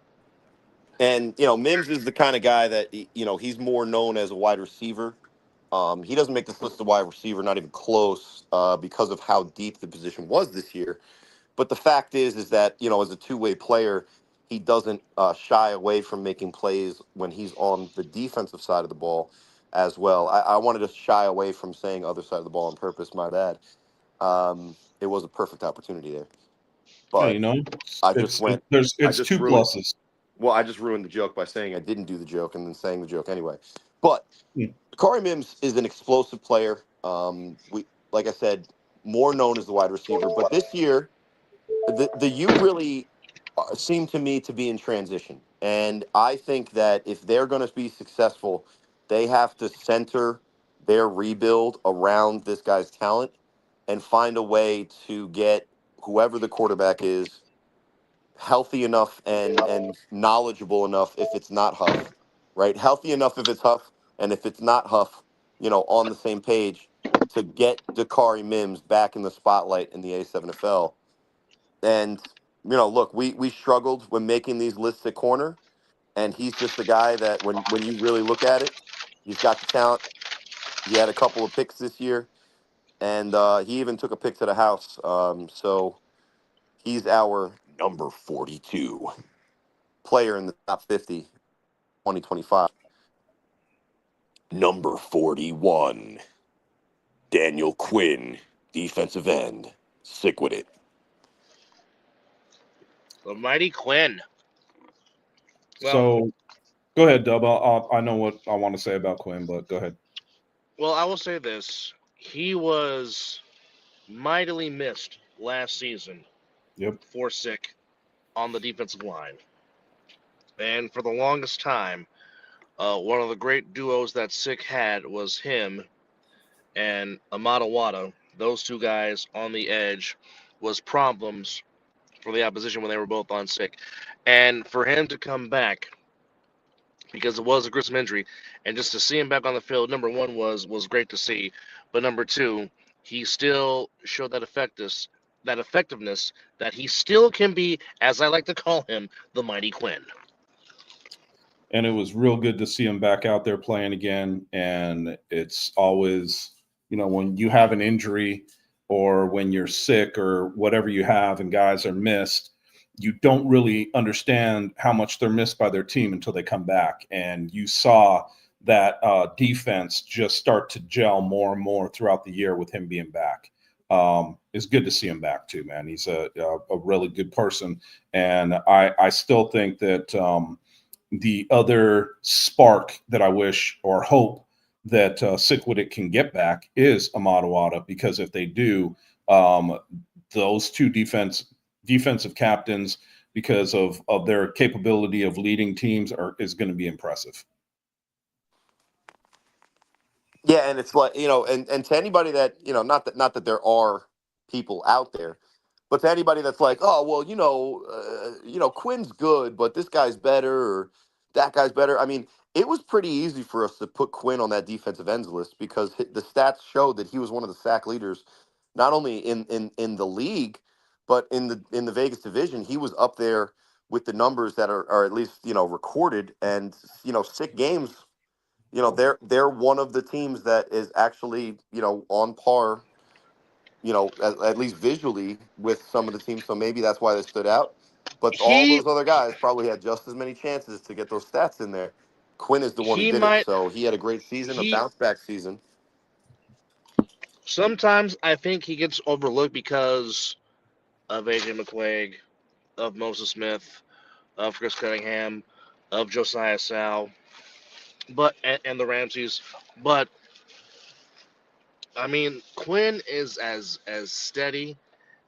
And, Mims is the kind of guy that, he's more known as a wide receiver. He doesn't make this list of wide receiver, not even close, because of how deep the position was this year. But the fact is that, as a two-way player, he doesn't shy away from making plays when he's on the defensive side of the ball as well. I wanted to shy away from saying other side of the ball on purpose, my bad. It was a perfect opportunity there. But I just went. It's two pluses. Well, I just ruined the joke by saying I didn't do the joke and then saying the joke anyway. But Corey Mims is an explosive player. Like I said, more known as the wide receiver. But this year, the U really seem to me to be in transition. And I think that if they're going to be successful, they have to center their rebuild around this guy's talent and find a way to get whoever the quarterback is healthy enough and knowledgeable enough if it's not Huff, right? Healthy enough if it's Huff, and if it's not Huff, on the same page to get Dakari Mims back in the spotlight in the A7FL. And, look, we struggled when making these lists at corner, and he's just the guy that when you really look at it, he's got the talent. He had a couple of picks this year, and he even took a pick to the house. So he's our number 42 player in the top 50, 2025. Number 41, Daniel Quinn, defensive end. Sick with it. The mighty Quinn. Well, so go ahead, Dub. I know what I want to say about Quinn, but go ahead. Well, I will say this. He was mightily missed last season for Sick on the defensive line. And for the longest time, one of the great duos that Sick had was him and Amada Wada. Those two guys on the edge was problems for the opposition when they were both on Sick. And for him to come back, because it was a gruesome injury, and just to see him back on the field, number one was great to see. But number two, he still showed that effectiveness that he still can be, as I like to call him, the mighty Quinn. And it was real good to see him back out there playing again. And it's always, when you have an injury or when you're sick or whatever you have and guys are missed, you don't really understand how much they're missed by their team until they come back. And you saw that defense just start to gel more and more throughout the year with him being back. It's good to see him back too, man. He's a really good person. And I still think that the other spark that I wish or hope that Sickwit can get back is Amada Wada, because if they do, those two defensive captains, because of their capability of leading teams, is going to be impressive. Yeah, and it's like, and to anybody that, not that there are people out there, but to anybody that's like, oh, well, Quinn's good, but this guy's better or that guy's better. I mean, it was pretty easy for us to put Quinn on that defensive ends list because the stats showed that he was one of the sack leaders, not only in the league, but in the Vegas division. He was up there with the numbers that are at least, recorded, and, Sick games. They're one of the teams that is actually, on par, at least visually with some of the teams. So maybe that's why they stood out. But all he those other guys probably had just as many chances to get those stats in there. Quinn is the one who he did it. might So he had a great season, a he bounce back season. sometimes I think he gets overlooked because of AJ McQuaig, of Moses Smith, of Chris Cunningham, of Josiah Sal, but and the Ramseys. But I mean, Quinn is as steady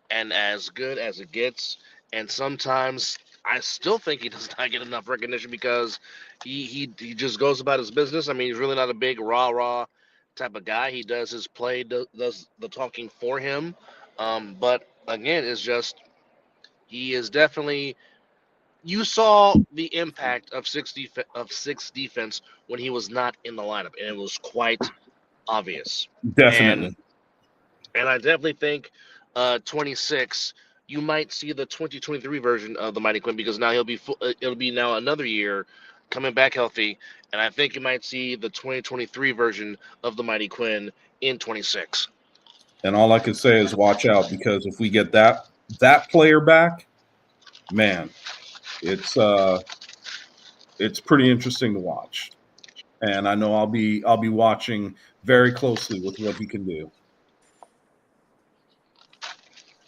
and as good as it gets. And sometimes I still think he does not get enough recognition because he just goes about his business. I mean, he's really not a big rah type of guy. He does his play, does the talking for him. But again, it's just he is definitely. You saw the impact of six defense when he was not in the lineup, and it was quite obvious. And Definitely. And I definitely think 26, you might see the 2023 version of the Mighty Quinn because now it'll be now another year coming back healthy, and I think you might see the 2023 version of the Mighty Quinn in 26. And all I can say is watch out, because if we get that player back, man, it's pretty interesting to watch. And I know I'll be watching very closely with what he can do.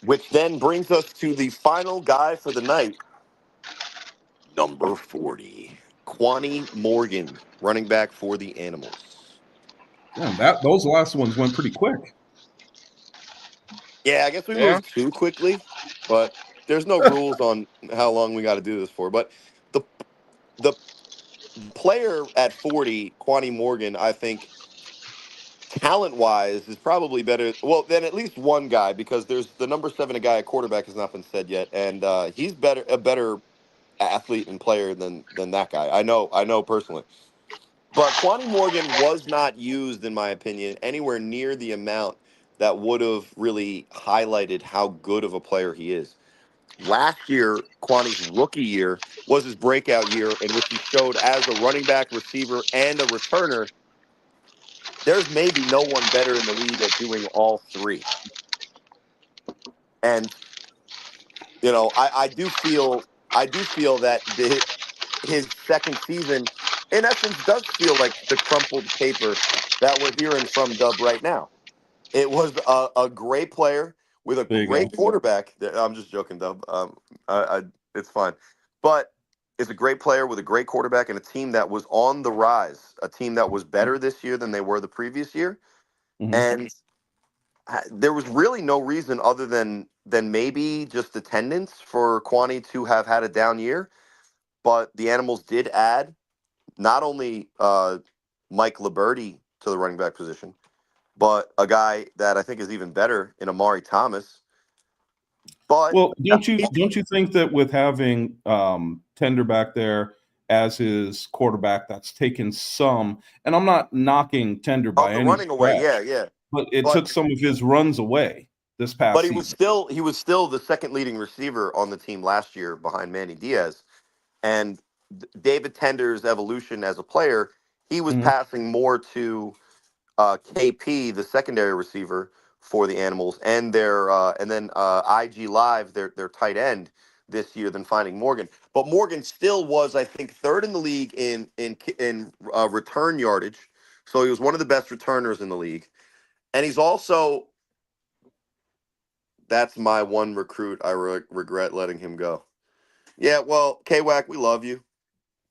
Which then brings us to the final guy for the night, number 40, Quani Morgan, running back for the Animals. Man, those last ones went pretty quick. Yeah, I guess we Yeah. moved too quickly, but there's no rules on how long we got to do this for. But the the player at 40, Quani Morgan, I think talent wise is probably better. Well, than at least one guy, because there's the number 7 guy at quarterback has not been said yet, and he's a better athlete and player than that guy. I know personally. But Quani Morgan was not used, in my opinion, anywhere near the amount that would have really highlighted how good of a player he is. Last year, Quani's rookie year was his breakout year in which he showed as a running back, receiver, and a returner. There's maybe no one better in the league at doing all three. And I do feel that his second season, in essence, does feel like the crumpled paper that we're hearing from Dub right now. It was a great player with a There you go. great quarterback. I'm just joking, Dub. It's fine, but it's a great player with a great quarterback and a team that was on the rise, a team that was better this year than they were the previous year, Mm-hmm. and there was really no reason other than maybe just attendance for Quani to have had a down year. But the Animals did add not only Mike Liberty to the running back position, but a guy that I think is even better in Amari Thomas. But Well, don't you think that with having Tender back there as his quarterback, that's taken some, and I'm not knocking Tender of by the any running away, stretch, yeah. but it But took some of his runs away this past but season. he was still the second leading receiver on the team last year behind Manny Diaz. And David Tender's evolution as a player, he was Mm-hmm. passing more to KP, the secondary receiver for the Animals, and then IG Live, their tight end this year, than finding Morgan. But Morgan still was, I think, third in the league in return yardage. So he was one of the best returners in the league, and he's also that's my one recruit I regret letting him go. Yeah, well, K-Wack, we love you.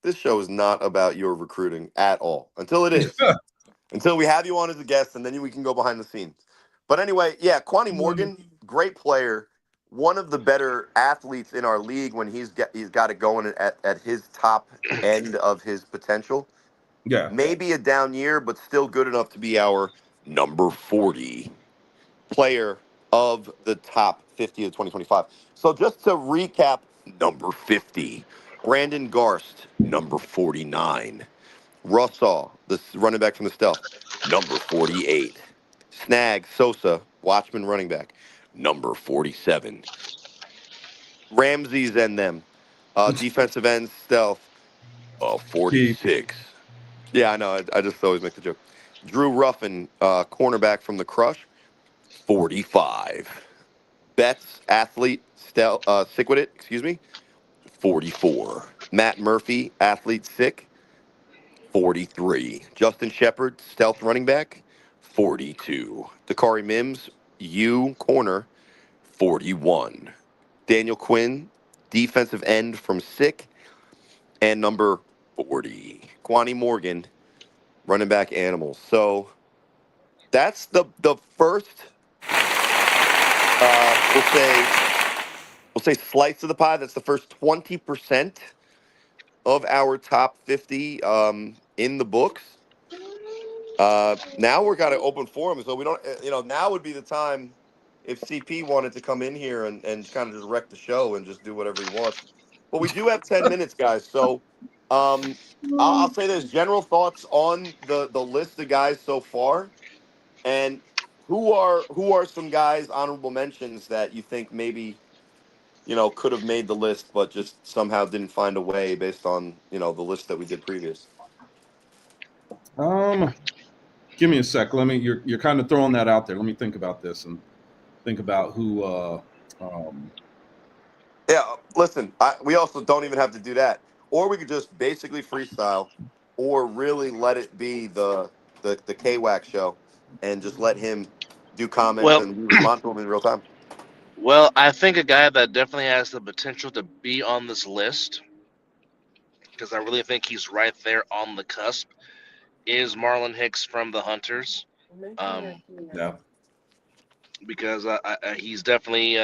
This show is not about your recruiting at all until it is. Until we have you on as a guest, and then we can go behind the scenes. But anyway, yeah, Quani Morgan, great player, one of the better athletes in our league when he's got it going at his top end of his potential. Yeah. Maybe a down year, but still good enough to be our number 40 player of the top 50 of 2025. So just to recap, number 50, Brandon Garst, number 49. Russell, the running back from the Stealth, number 48. Snag Sosa, Watchman running back, number 47. Ramsey's and them, defensive end Stealth, 46. Yeah, I know. I just always make the joke. Drew Ruffin, cornerback from the Crush, 45. Betts, athlete, Siquidit, 44. Matt Murphy, athlete sick, 43. Justin Shepard, stealth running back, 42. Dakari Mims, U corner, 41. Daniel Quinn, defensive end from sick, and number 40. Kwani Morgan, running back animals. So that's the first we'll say slice of the pie. That's the first 20% of our top 50 in the books. Now we're got to open forum, so we don't. Now would be the time if CP wanted to come in here and kind of just wreck the show and just do whatever he wants. But we do have 10 minutes, guys. So I'll say there's general thoughts on the list of guys so far, and who are some guys honorable mentions that you think maybe could have made the list but just somehow didn't find a way based on the list that we did previous. Give me a sec. You're kind of throwing that out there. Let me think about this and think about who. Yeah, listen. We also don't even have to do that, or we could just basically freestyle, or really let it be the K-Wax show, and just let him do comments and we respond to him in real time. Well, I think a guy that definitely has the potential to be on this list, because I really think he's right there on the cusp, is Marlon Hicks from the Hunters. Yeah. Because he's definitely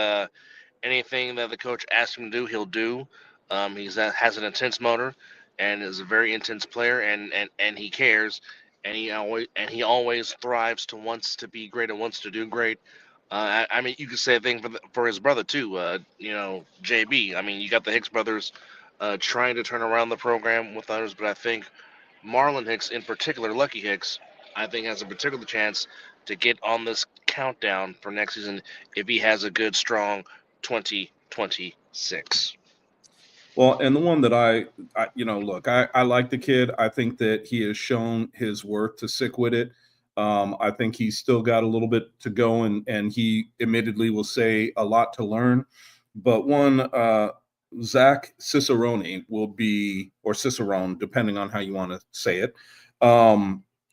anything that the coach asks him to do, he'll do. Has an intense motor, and is a very intense player, and he cares, and he always thrives to wants to be great and wants to do great. I mean, you could say a thing for his brother too. JB. I mean, you got the Hicks brothers trying to turn around the program with others, but I think Marlon Hicks, in particular, Lucky Hicks, I think has a particular chance to get on this countdown for next season if he has a good, strong 2026. Well, and the one that look, I like the kid. I think that he has shown his worth to stick with it. I think he's still got a little bit to go, and he admittedly will say a lot to learn. But Zach Cicerone will be, or Cicerone, depending on how you want to say it,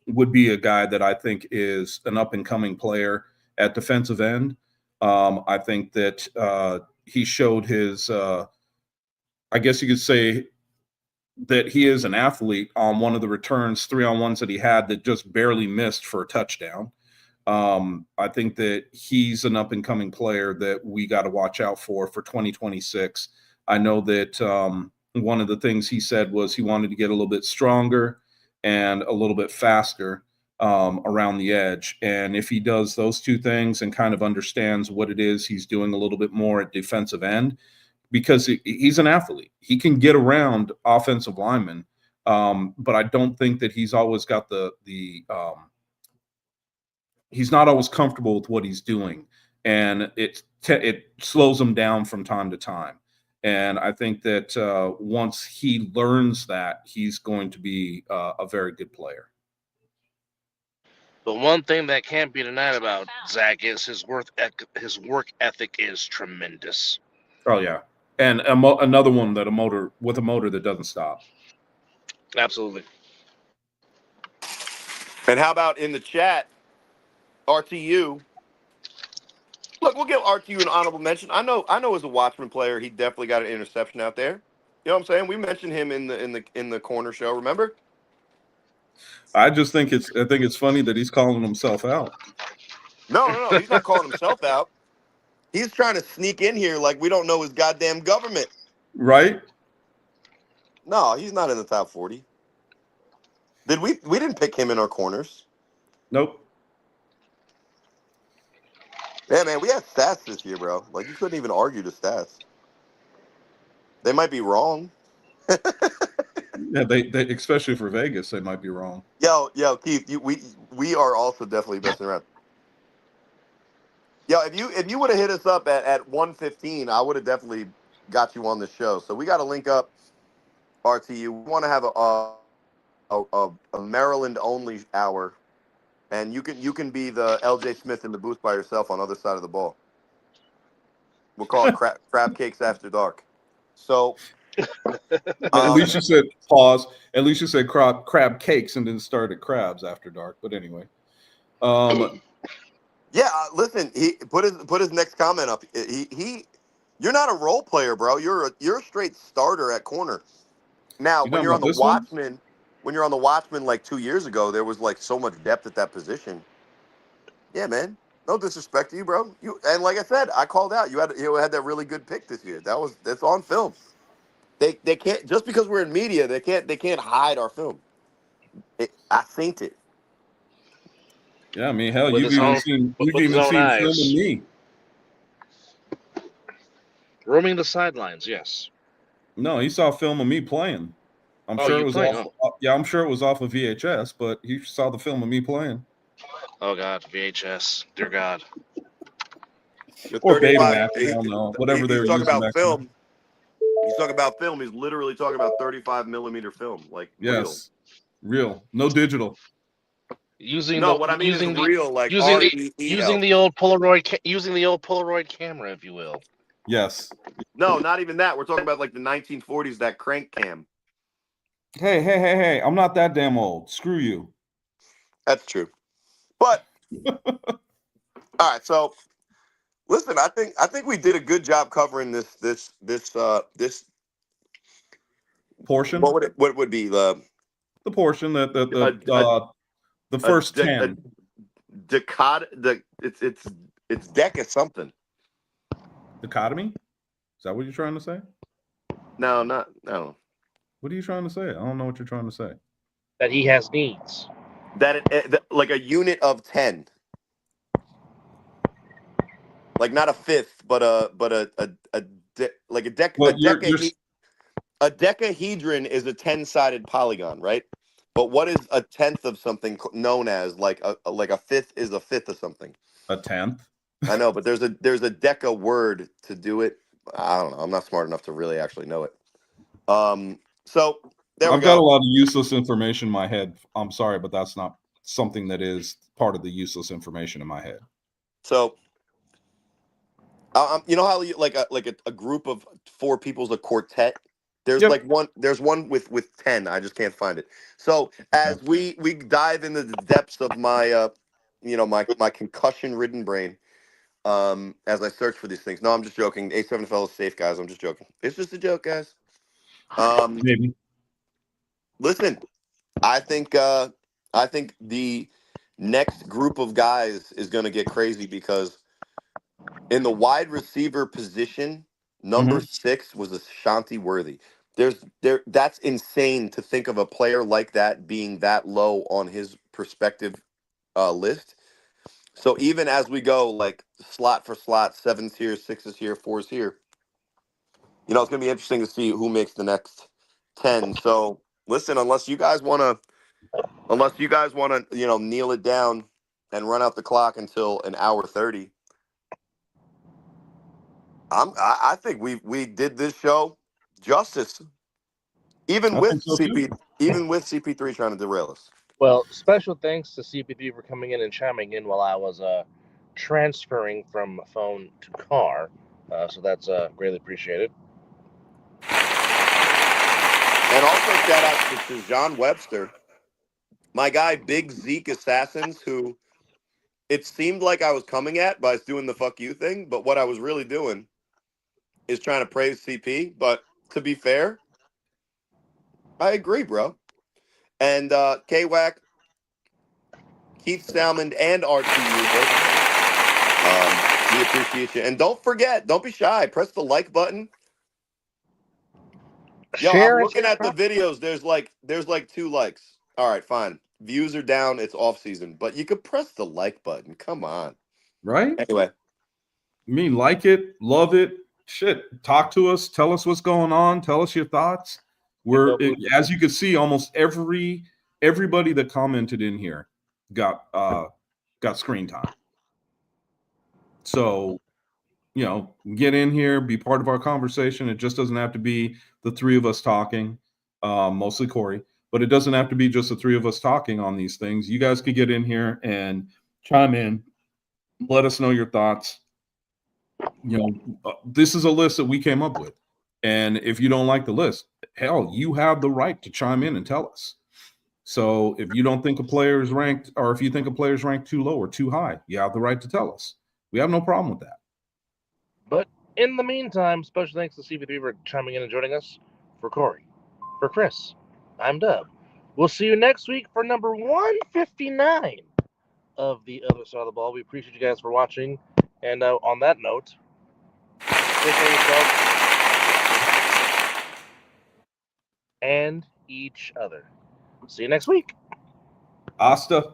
would be a guy that I think is an up and coming player at defensive end. I think that he showed his. I guess you could say that he is an athlete on one of the returns, 3-on-1s that he had that just barely missed for a touchdown. I think that he's an up and coming player that we got to watch out for 2026. I know that one of the things he said was he wanted to get a little bit stronger and a little bit faster around the edge. And if he does those two things and kind of understands what it is he's doing a little bit more at defensive end, because he's an athlete. He can get around offensive linemen, but I don't think that he's always got he's not always comfortable with what he's doing, and it slows him down from time to time. And I think that once he learns that, he's going to be a very good player. But one thing that can't be denied about Zach is his work ethic is tremendous. Oh yeah, and another one that a motor that doesn't stop. Absolutely. And how about in the chat, RTU? Look, we'll give RTU an honorable mention. I know as a Watchman player, he definitely got an interception out there. You know what I'm saying? We mentioned him in the corner show, remember? I think it's funny that he's calling himself out. No, he's not calling himself out. He's trying to sneak in here like we don't know his goddamn government. Right? No, he's not in the top 40. We didn't pick him in our corners. Nope. Yeah, man, we had stats this year, bro. Like, you couldn't even argue the stats. They might be wrong. Yeah, they especially for Vegas, they might be wrong. Yo, Keith, we are also definitely messing around. Yo, if you would have hit us up at 1:15, I would have definitely got you on the show. So we got to link up, RTU. We want to have a Maryland only hour, and you can be the LJ Smith in the booth by yourself on the other side of the ball. We'll call it crab cakes after dark. So At least you said pause. At least you said crab cakes and then started crabs after dark. But anyway, yeah. Listen, he put his next comment up. You're not a role player, bro. You're a straight starter at corner. Now, when you're on the Watchmen, like 2 years ago, there was like so much depth at that position. Yeah, man. No disrespect to you, bro. And like I said, I called out. You had that really good pick this year. That's on film. They can't, just because we're in media, they can't hide our film. I synced it. Yeah, I mean, hell, With you've his even own- seen with his own film eyes. of me. Roaming the sidelines, yes. No, he saw film of me playing. I'm sure it was off. Yeah, I'm sure it was off of VHS, but he saw the film of me playing. Oh God, VHS, dear God. Or Betamax, I don't know, whatever they were using about back film. then. He's talking about film. He's literally talking about 35 millimeter film, like real, no digital. Using real, like using the old Polaroid camera, if you will. Yes. No, not even that. We're talking about like the 1940s, that crank cam. Hey! I'm not that damn old. Screw you. That's true. But all right, so listen, I think we did a good job covering this portion. What would be the portion that the first 10 it's deca something. Dichotomy? Is that what you're trying to say? No. What are you trying to say? I don't know what you're trying to say. That he has needs. That like a unit of 10. Like not a fifth, but a decahedron is a 10-sided polygon, right? But what is a tenth of something known as? Like a fifth is a fifth of something. A tenth? I know, but there's a deca word to do it. I don't know. I'm not smart enough to really actually know it. So there we go. I've got a lot of useless information in my head. I'm sorry, but that's not something that is part of the useless information in my head. So, you know how a group of 4 people is a quartet. There's one with 10. I just can't find it. So as we dive into the depths of my my concussion-ridden brain, as I search for these things. No, I'm just joking. A7FL's safe, guys. I'm just joking. It's just a joke, guys. Maybe. Listen, I think the next group of guys is going to get crazy because in the wide receiver position, number 6 was Ashanti Worthy. That's insane to think of a player like that being that low on his prospective list. So even as we go like slot for slot, 7's here, 6's here, 4's here, it's going to be interesting to see who makes the next 10. So listen, unless you guys want to, kneel it down and run out the clock until an hour 30, I think we did this show justice, even with CP3 trying to derail us. Well, special thanks to CPP for coming in and chiming in while I was transferring from phone to car. So that's greatly appreciated. And also shout out to John Webster, my guy, Big Zeke Assassins, who it seemed like I was coming at by doing the fuck you thing, but what I was really doing is trying to praise CP. But to be fair, I agree, bro. And K-Wack, Keith Salmon, and RTU, we appreciate you. And don't forget, don't be shy. Press the like button. Yo, I'm looking at the videos. There's like 2 likes. All right, fine. Views are down. It's off season, but you could press the like button. Come on. Right? Anyway. I mean, like it, love it. Shit. Talk to us. Tell us what's going on. Tell us your thoughts. As you can see, almost everybody that commented in here got screen time. So, get in here, be part of our conversation. It just doesn't have to be the 3 of us talking, mostly Corey, but it doesn't have to be just the 3 of us talking on these things. You guys could get in here and chime in, let us know your thoughts. This is a list that we came up with. And if you don't like the list, hell, you have the right to chime in and tell us. So if you don't think a player is ranked, or if you think a player is ranked too low or too high, you have the right to tell us. We have no problem with that. But in the meantime, special thanks to CV3 for chiming in and joining us. For Corey, for Chris, I'm Dub. We'll see you next week for number 159 of The Other Side of the Ball. We appreciate you guys for watching. And on that note, take care of yourself and each other. See you next week. Asta.